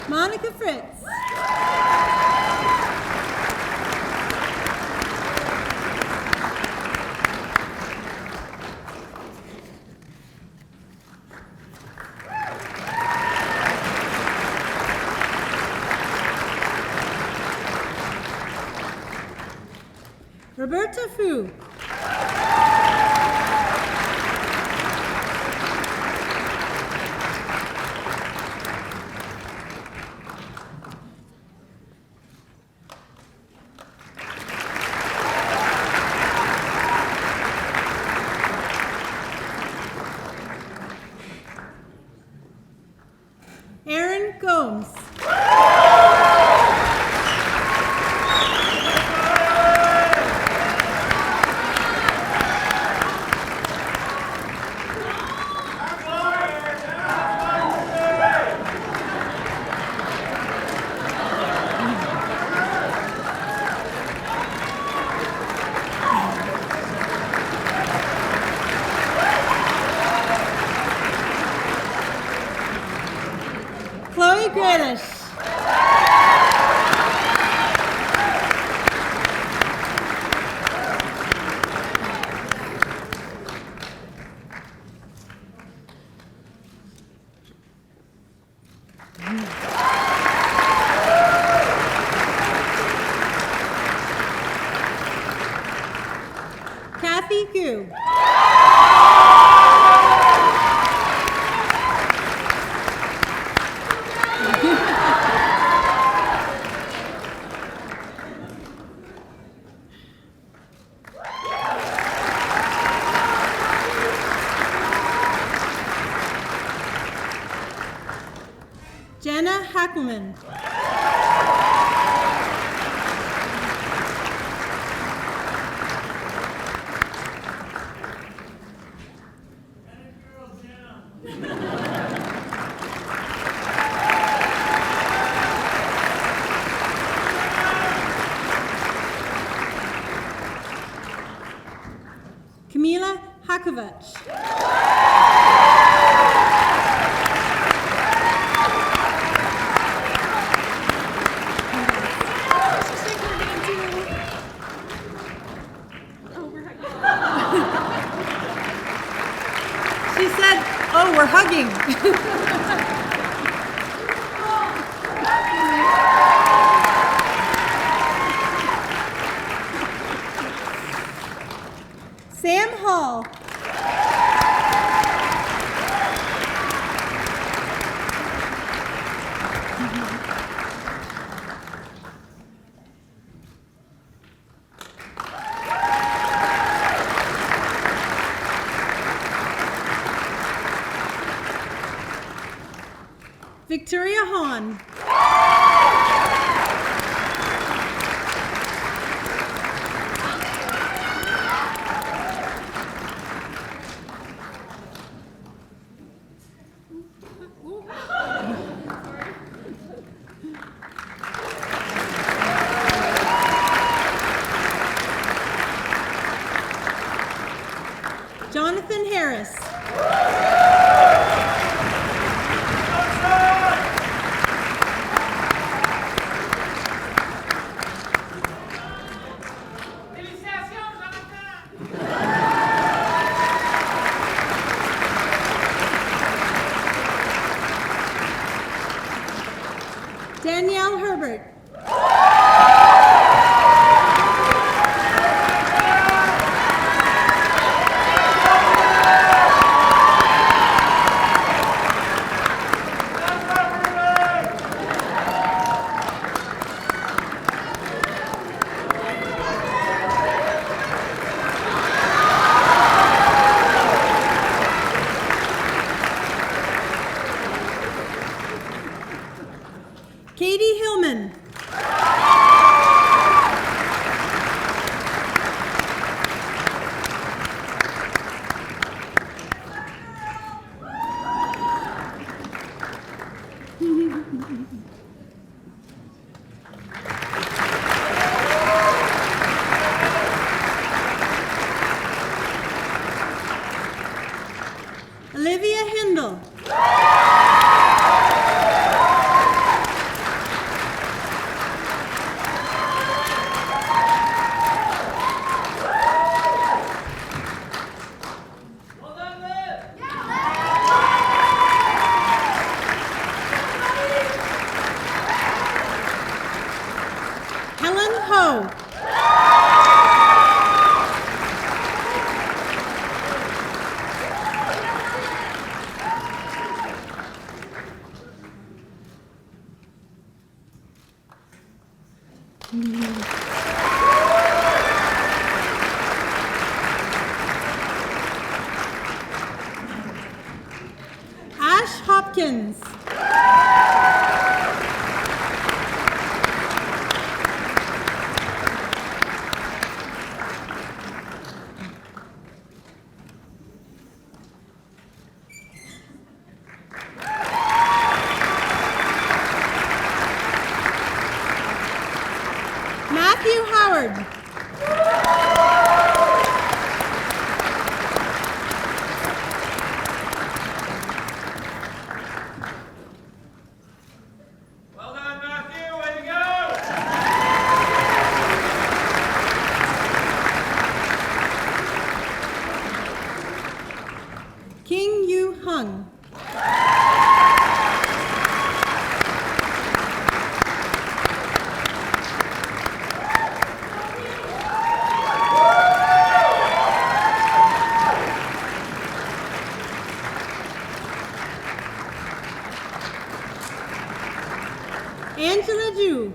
Monica Fritz. Roberta Fu. Aaron Gomes. Chloe Grealish. Kathy Gu. Jenna Hackelman. Camila Hakovac. She said, "Oh, we're hugging." Sam Hall. Victoria Hahn. Jonathan Harris. Danielle Herbert. Katie Hillman. Olivia Hindle. Helen Ho. Ash Hopkins. Matthew Howard. Well done, Matthew. Way to go! King Yu Hung. Angela Ju.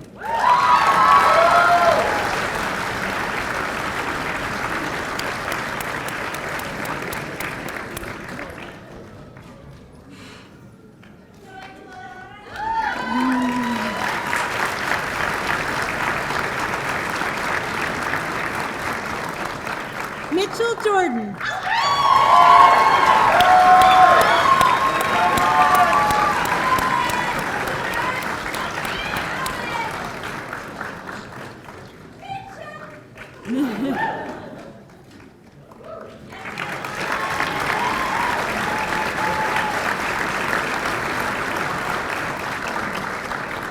Mitchell Jordan.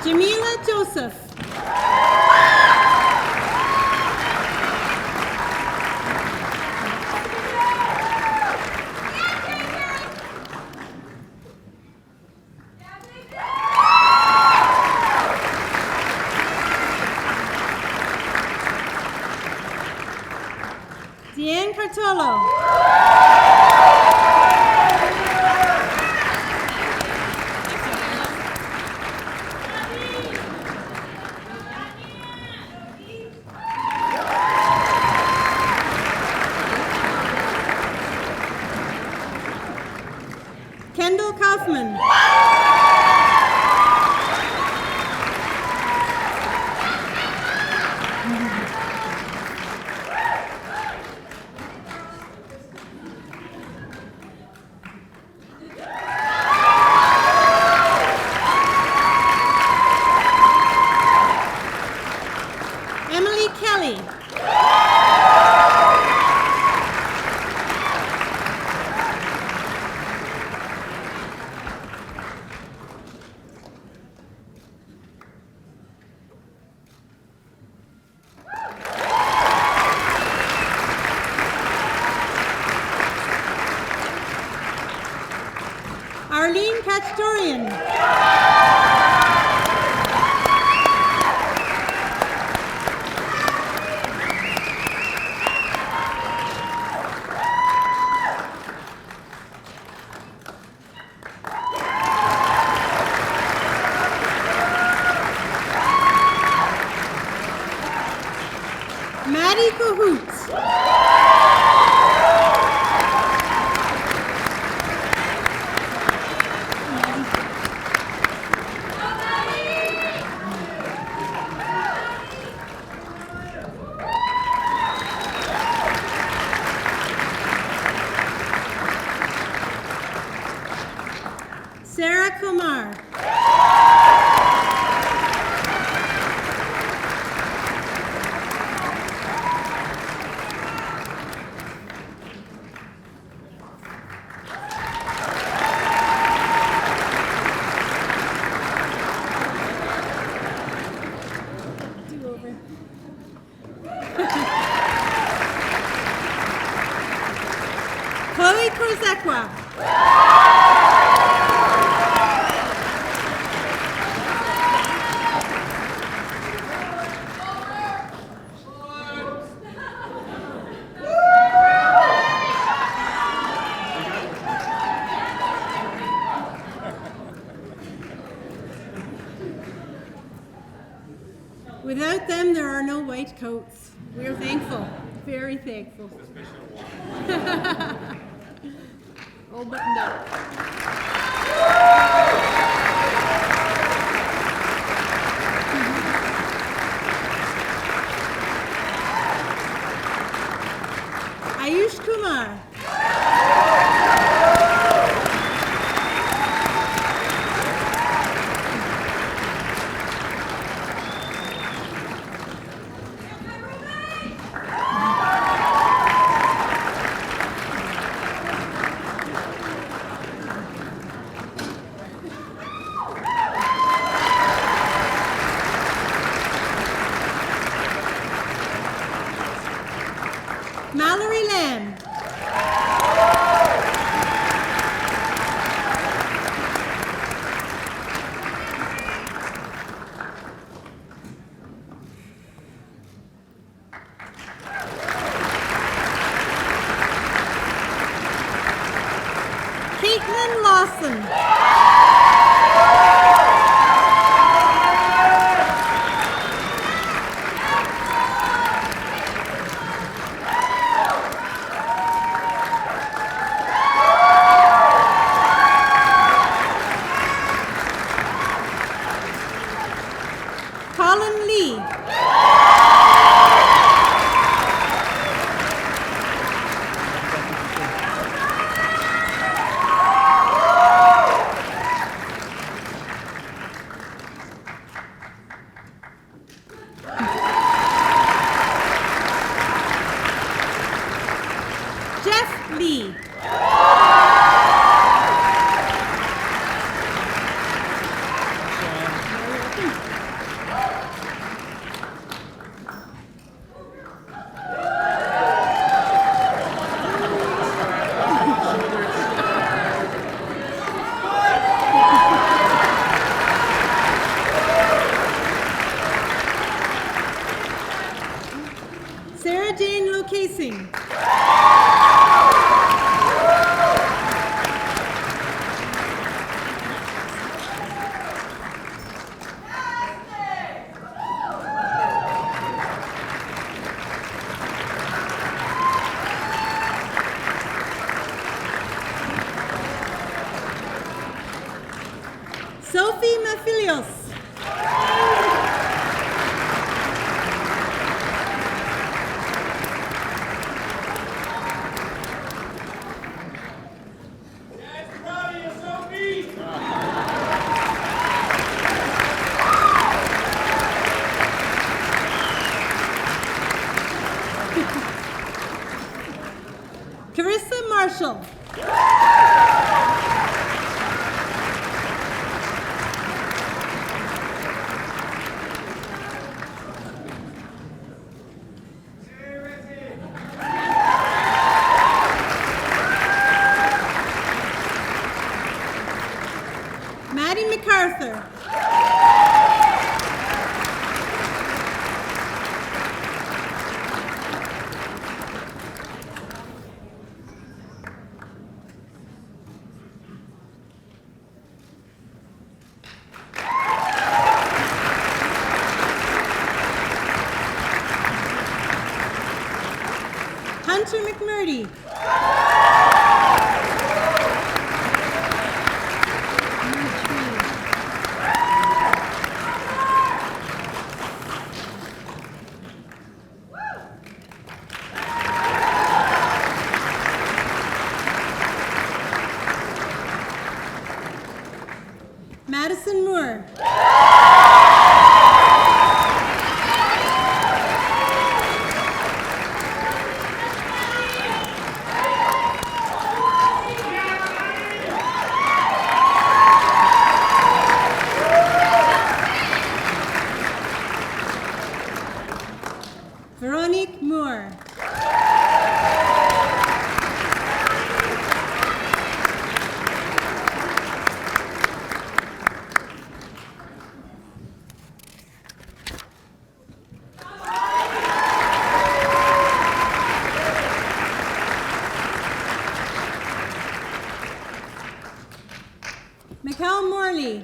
Jamila Joseph. Deanne Cartolo. Kendall Kaufman. Arlene Kachtorian. Maddie Cahoots. Sarah Kumar. Chloe Kozekwa. Without them, there are no white coats. We are thankful, very thankful. All buttoned up. Ayush Kumar. Mallory Lamb. Caitlin Lawson. Colin Lee. Jeff Lee. Sarah Jane Locasing. Sophie Mafilios. Carissa Marshall. Maddie MacArthur. Hunter McMurdy. Madison Moore. Veronique Moore. Mikhail Morley.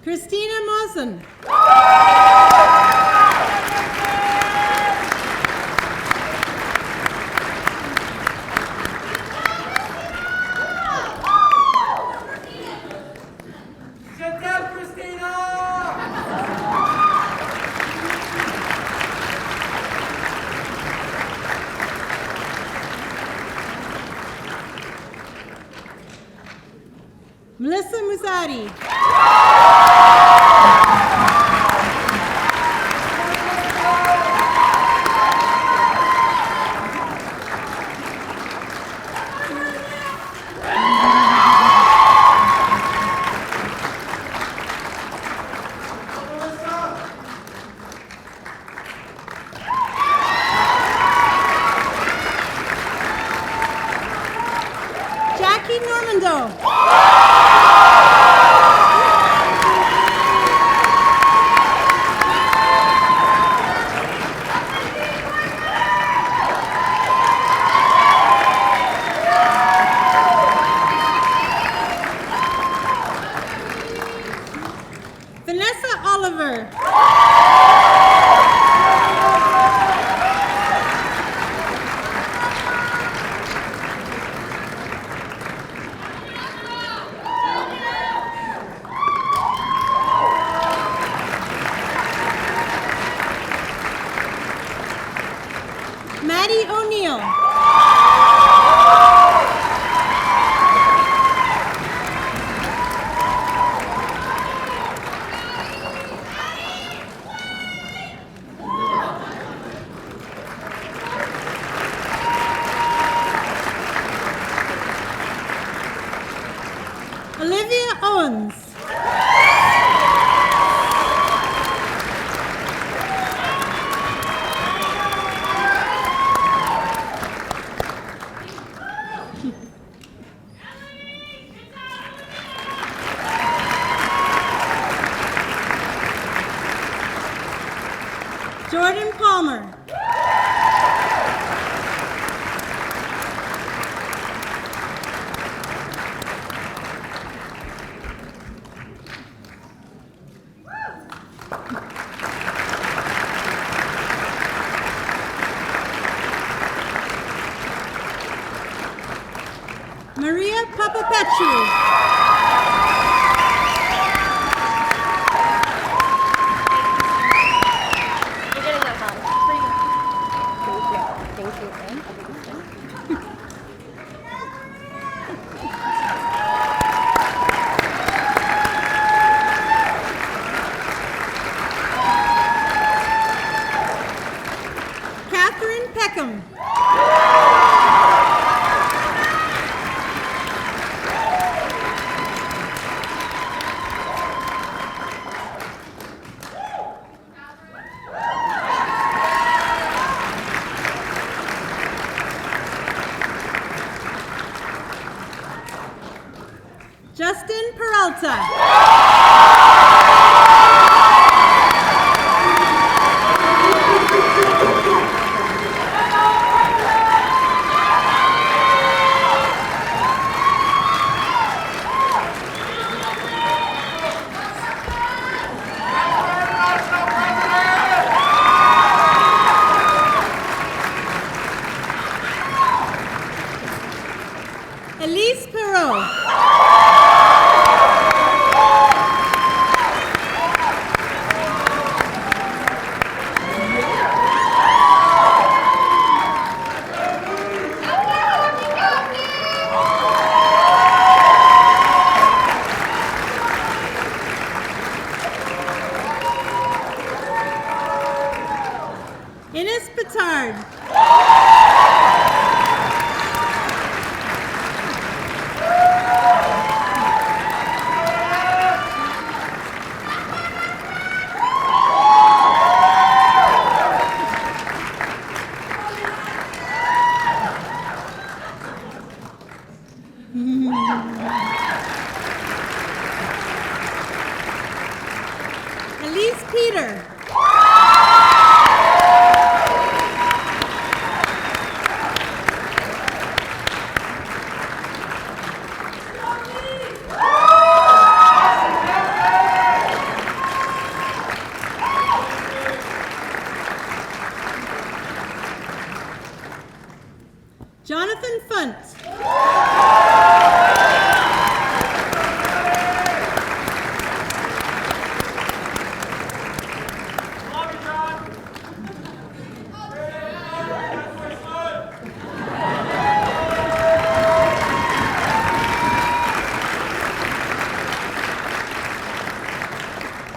Christina Mawson. Sit down, Christina! Melissa Musati. Jackie Normando. Vanessa Oliver. Maddie O'Neill. Olivia Owens. Jordan Palmer. Maria Papapetru. You're getting that hard. Thank you. Thank you. Catherine Peckham. Justin Peralta. Elise Perot. Ines Petard. Elise Peter. Jonathan Funt.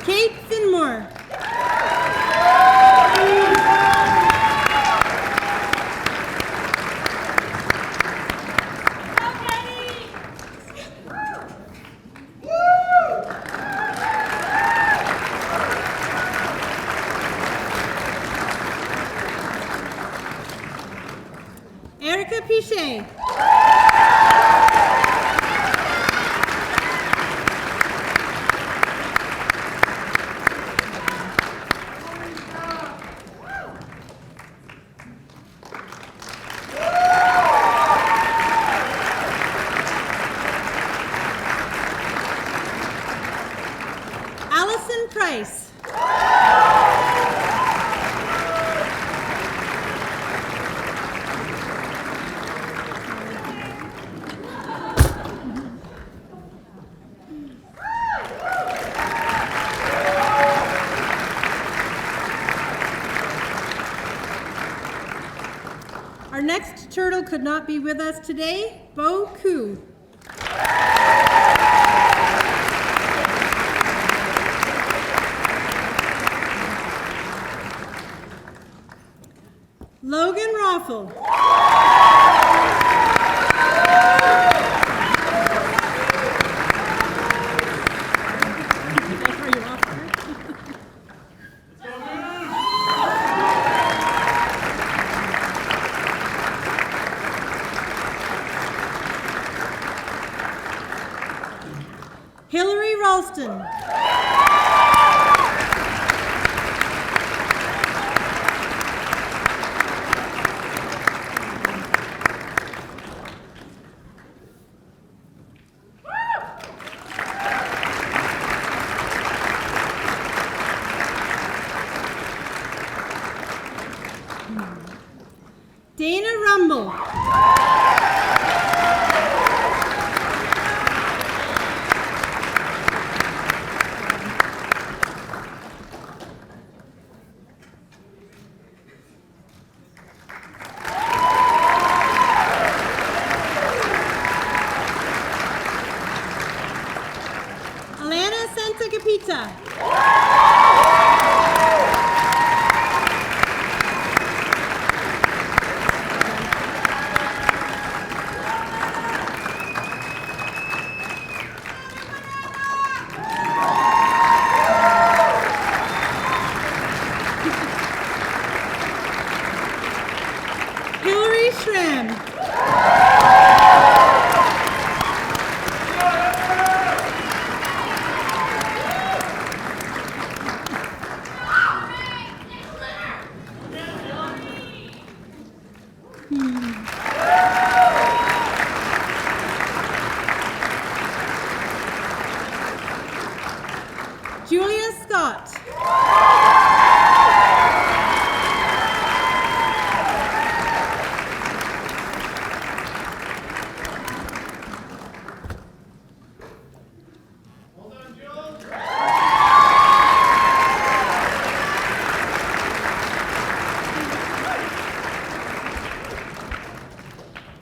Kate Finmore. Erica Pichet. Allison Price. Our next turtle could not be with us today, Bo Koo. Logan Roffel. Hillary Ralston. Dana Rumble. Alana Santagapita. Schramm. Julia Scott.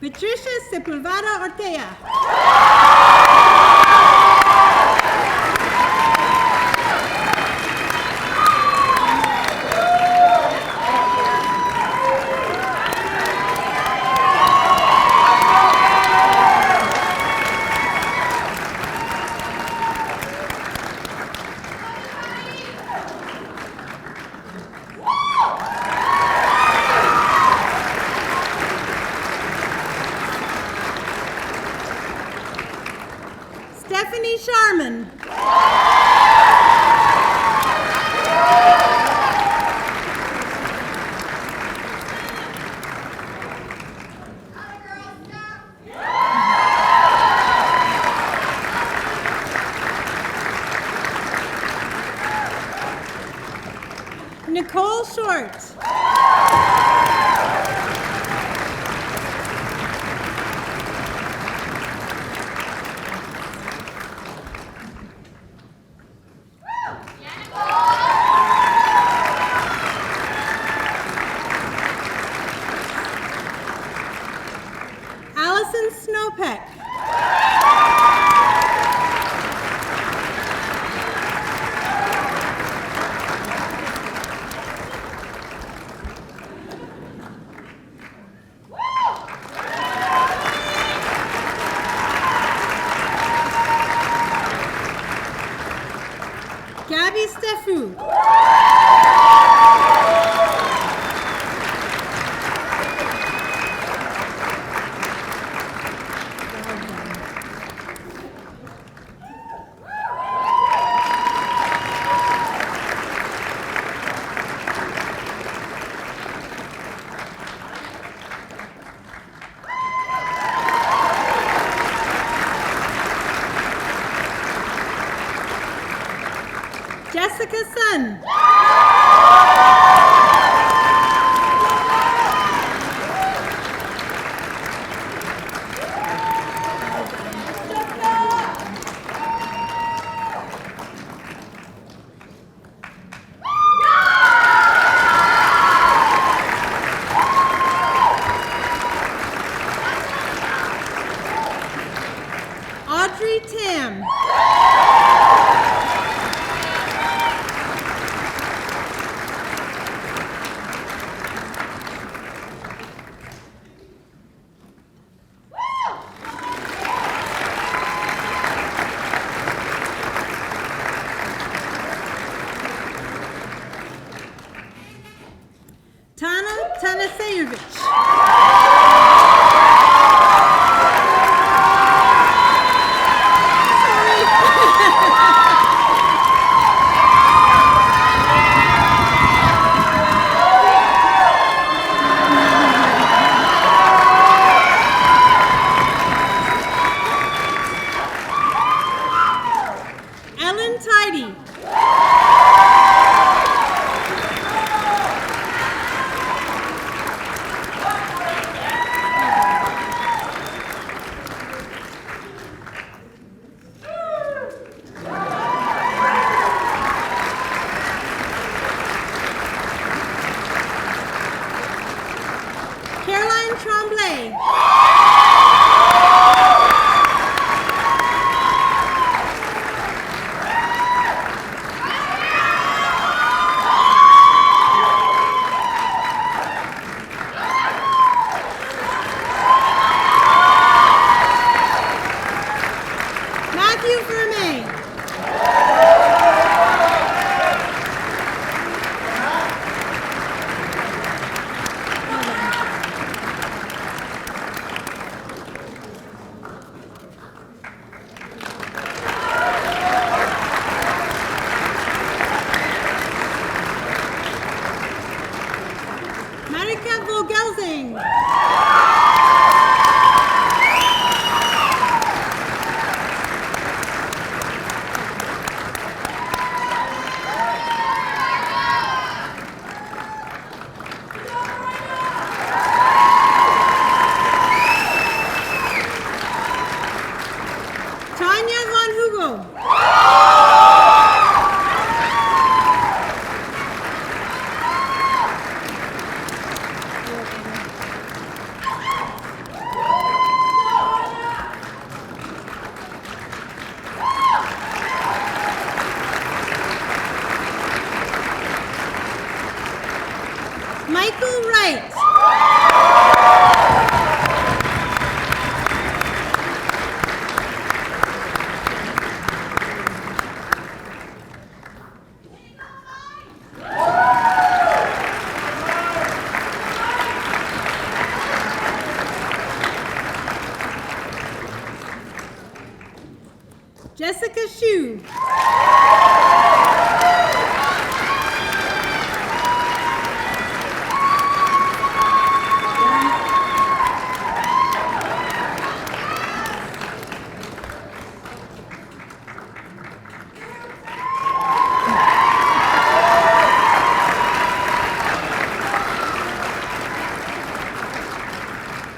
Patricia Sepulveda Ortega. Stephanie Sharman. Nicole Short. Allison Snowpeck. Gabby Stefu. Jessica Sun. Audrey Tam. Tana Tanasevich. Ellen Tidy. Caroline Tremblay. Matthew Vermey. Jessica Shu.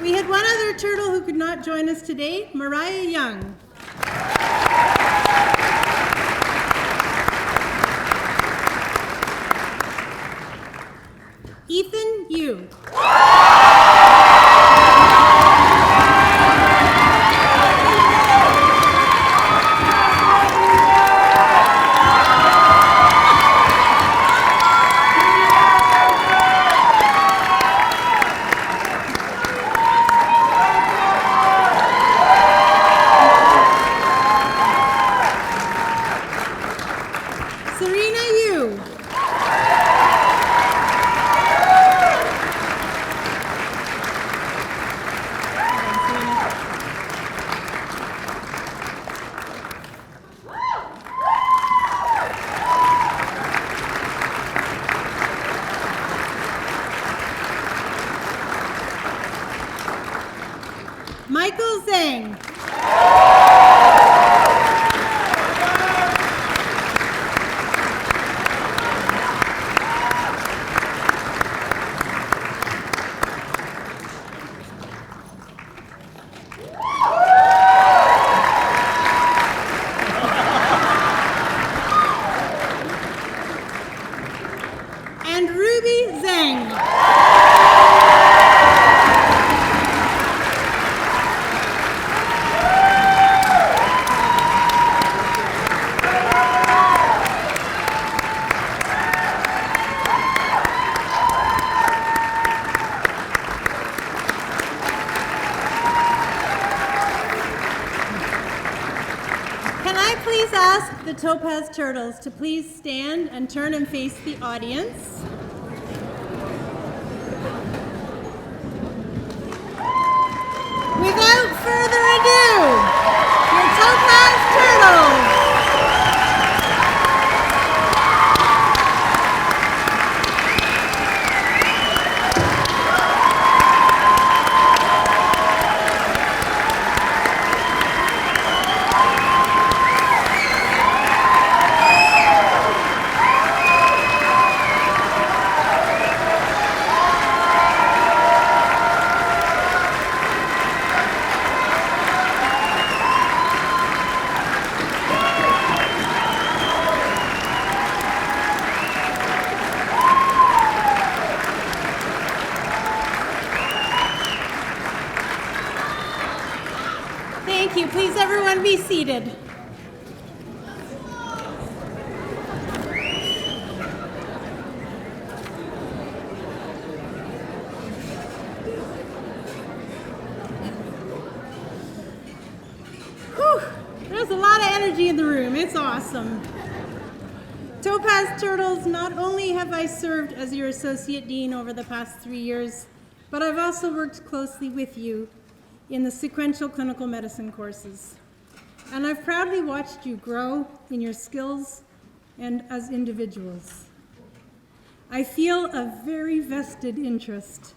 We had one other turtle who could not join us today, Mariah Young. Ethan Yu. Serena Yu. Michael Zhang. And Ruby Zhang. Can I please ask the Topaz Turtles to please stand and turn and face the audience? Without further ado, your Topaz Turtles. Thank you. Please, everyone, be seated. Whew, there's a lot of energy in the room. It's awesome. Topaz Turtles, not only have I served as your Associate Dean over the past 3 years, but I've also worked closely with you in the sequential clinical medicine courses. And I've proudly watched you grow in your skills and as individuals. I feel a very vested interest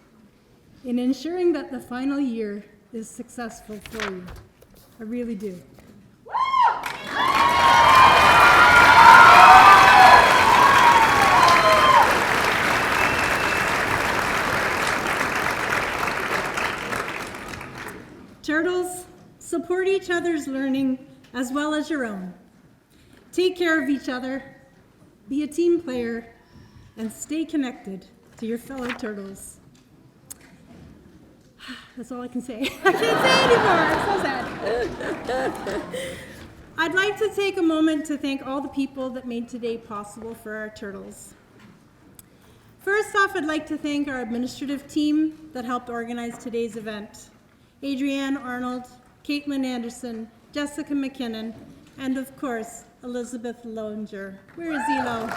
in ensuring that the final year is successful for you. I really do. Turtles, support each other's learning as well as your own. Take care of each other, be a team player, and stay connected to your fellow turtles. That's all I can say. I can't say anymore. I'm so sad. I'd like to take a moment to thank all the people that made today possible for our turtles. First off, I'd like to thank our administrative team that helped organize today's event. Adrienne Arnold, Caitlin Anderson, Jessica McKinnon, and of course, Elizabeth Loenger. Where is Elo?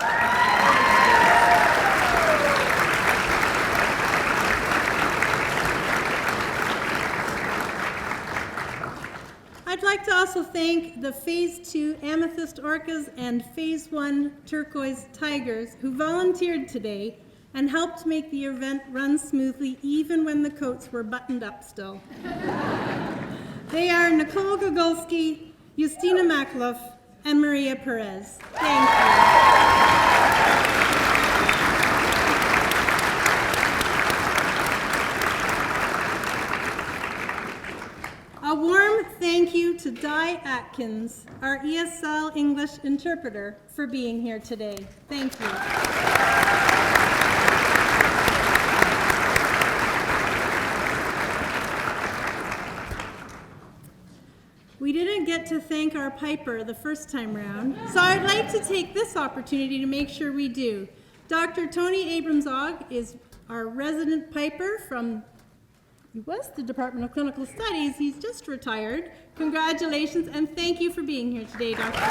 I'd I'd like to also thank the Phase 2 Amethyst Orcas and Phase 1 Turquoise Tigers who volunteered today and helped make the event run smoothly even when the coats were buttoned up still. They are Nicole Gogolski, Justina Makloff, and Maria Perez. Thank you. A warm thank you to Di Atkins, our ESL English interpreter, for being here today. Thank you. We didn't get to thank our piper the first time round, so I'd like to take this opportunity to make sure we do. Dr. Tony Abrams-Og is our resident piper from the Department of Clinical Studies. He's just retired. Congratulations, and thank you for being here today, Dr. If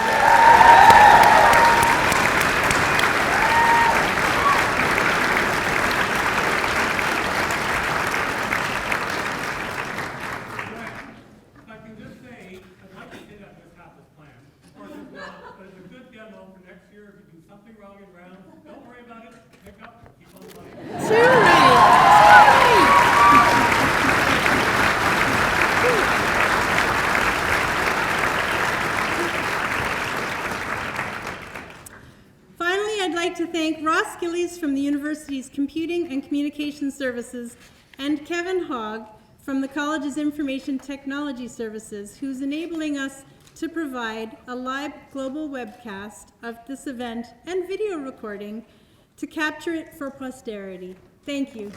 I can just say, I'd like to say that this happens planned. Of course, it's not, but it's a good demo for next year. If you do something wrong in round, don't worry about it. Pick up, keep on playing. Too right. Finally, I'd like to thank Ross Gillies from the university's Computing and Communication Services and Kevin Hogg from the college's Information Technology Services, who's enabling us to provide a live global webcast of this event and video recording to capture it for posterity. Thank you.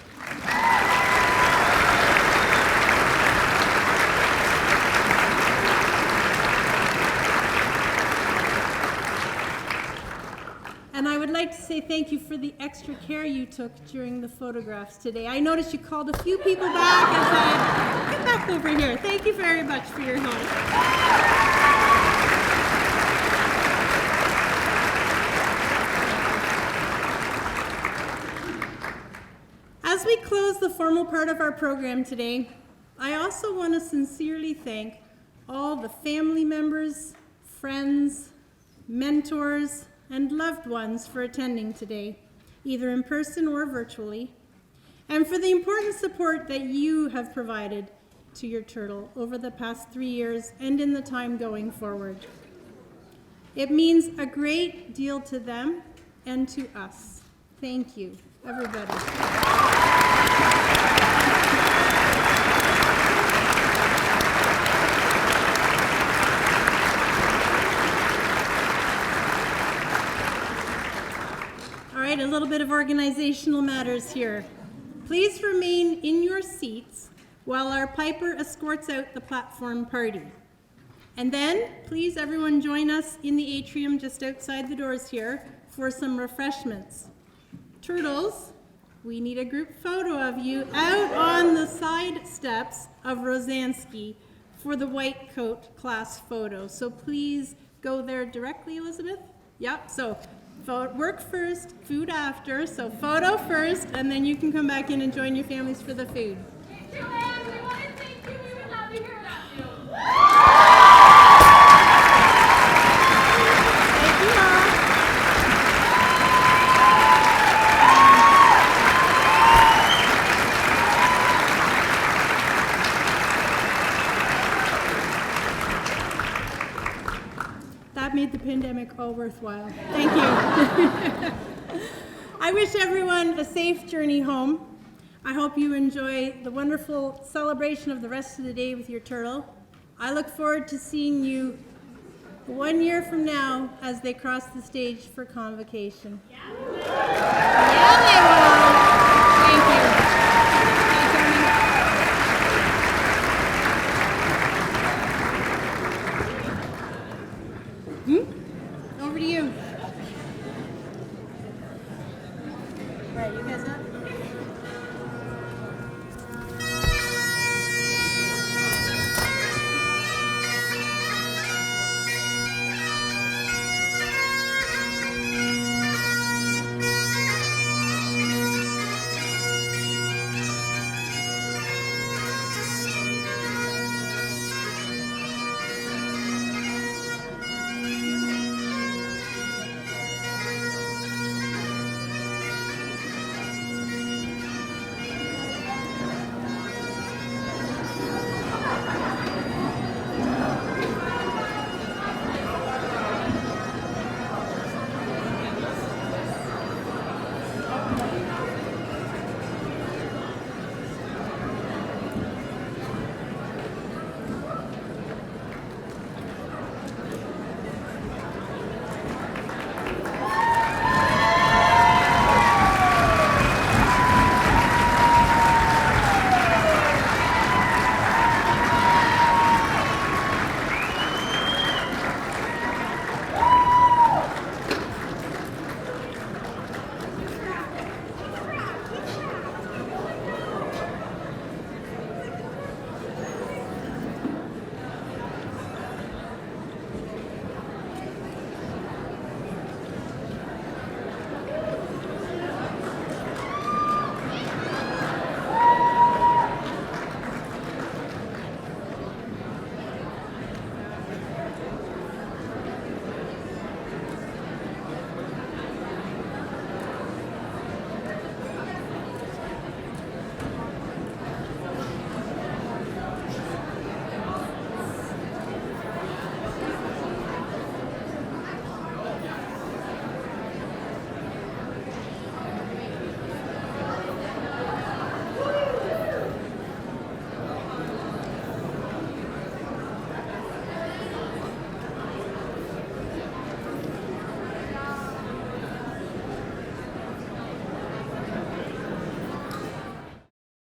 And I would like to say thank you for the extra care you took during the photographs today. I noticed you called a few people back and said, get back over here. Thank you very much for your help. As we close the formal part of our program today, I also want to sincerely thank all the family members, friends, mentors, and loved ones for attending today, either in person or virtually, and for the important support that you have provided to your turtle over the past 3 years and in the time going forward. It means a great deal to them and to us. Thank you, everybody. All right, a little bit of organizational matters here. Please remain in your seats while our piper escorts out the platform party. And then, please everyone join us in the atrium just outside the doors here for some refreshments. Turtles, we need a group photo of you out on the side steps of Rosansky for the white coat class photo. So please go there directly, Elizabeth. Yep, so work first, food after. So photo first, and then you can come back in and join your families for the food. Thank you, Anne. We want to thank you. We would not be here without you. Thank you all. That made the pandemic all worthwhile. Thank you. I wish everyone a safe journey home. I hope you enjoy the wonderful celebration of the rest of the day with your turtle. I look forward to seeing you 1 year from now as they cross the stage for convocation. Yeah, they will.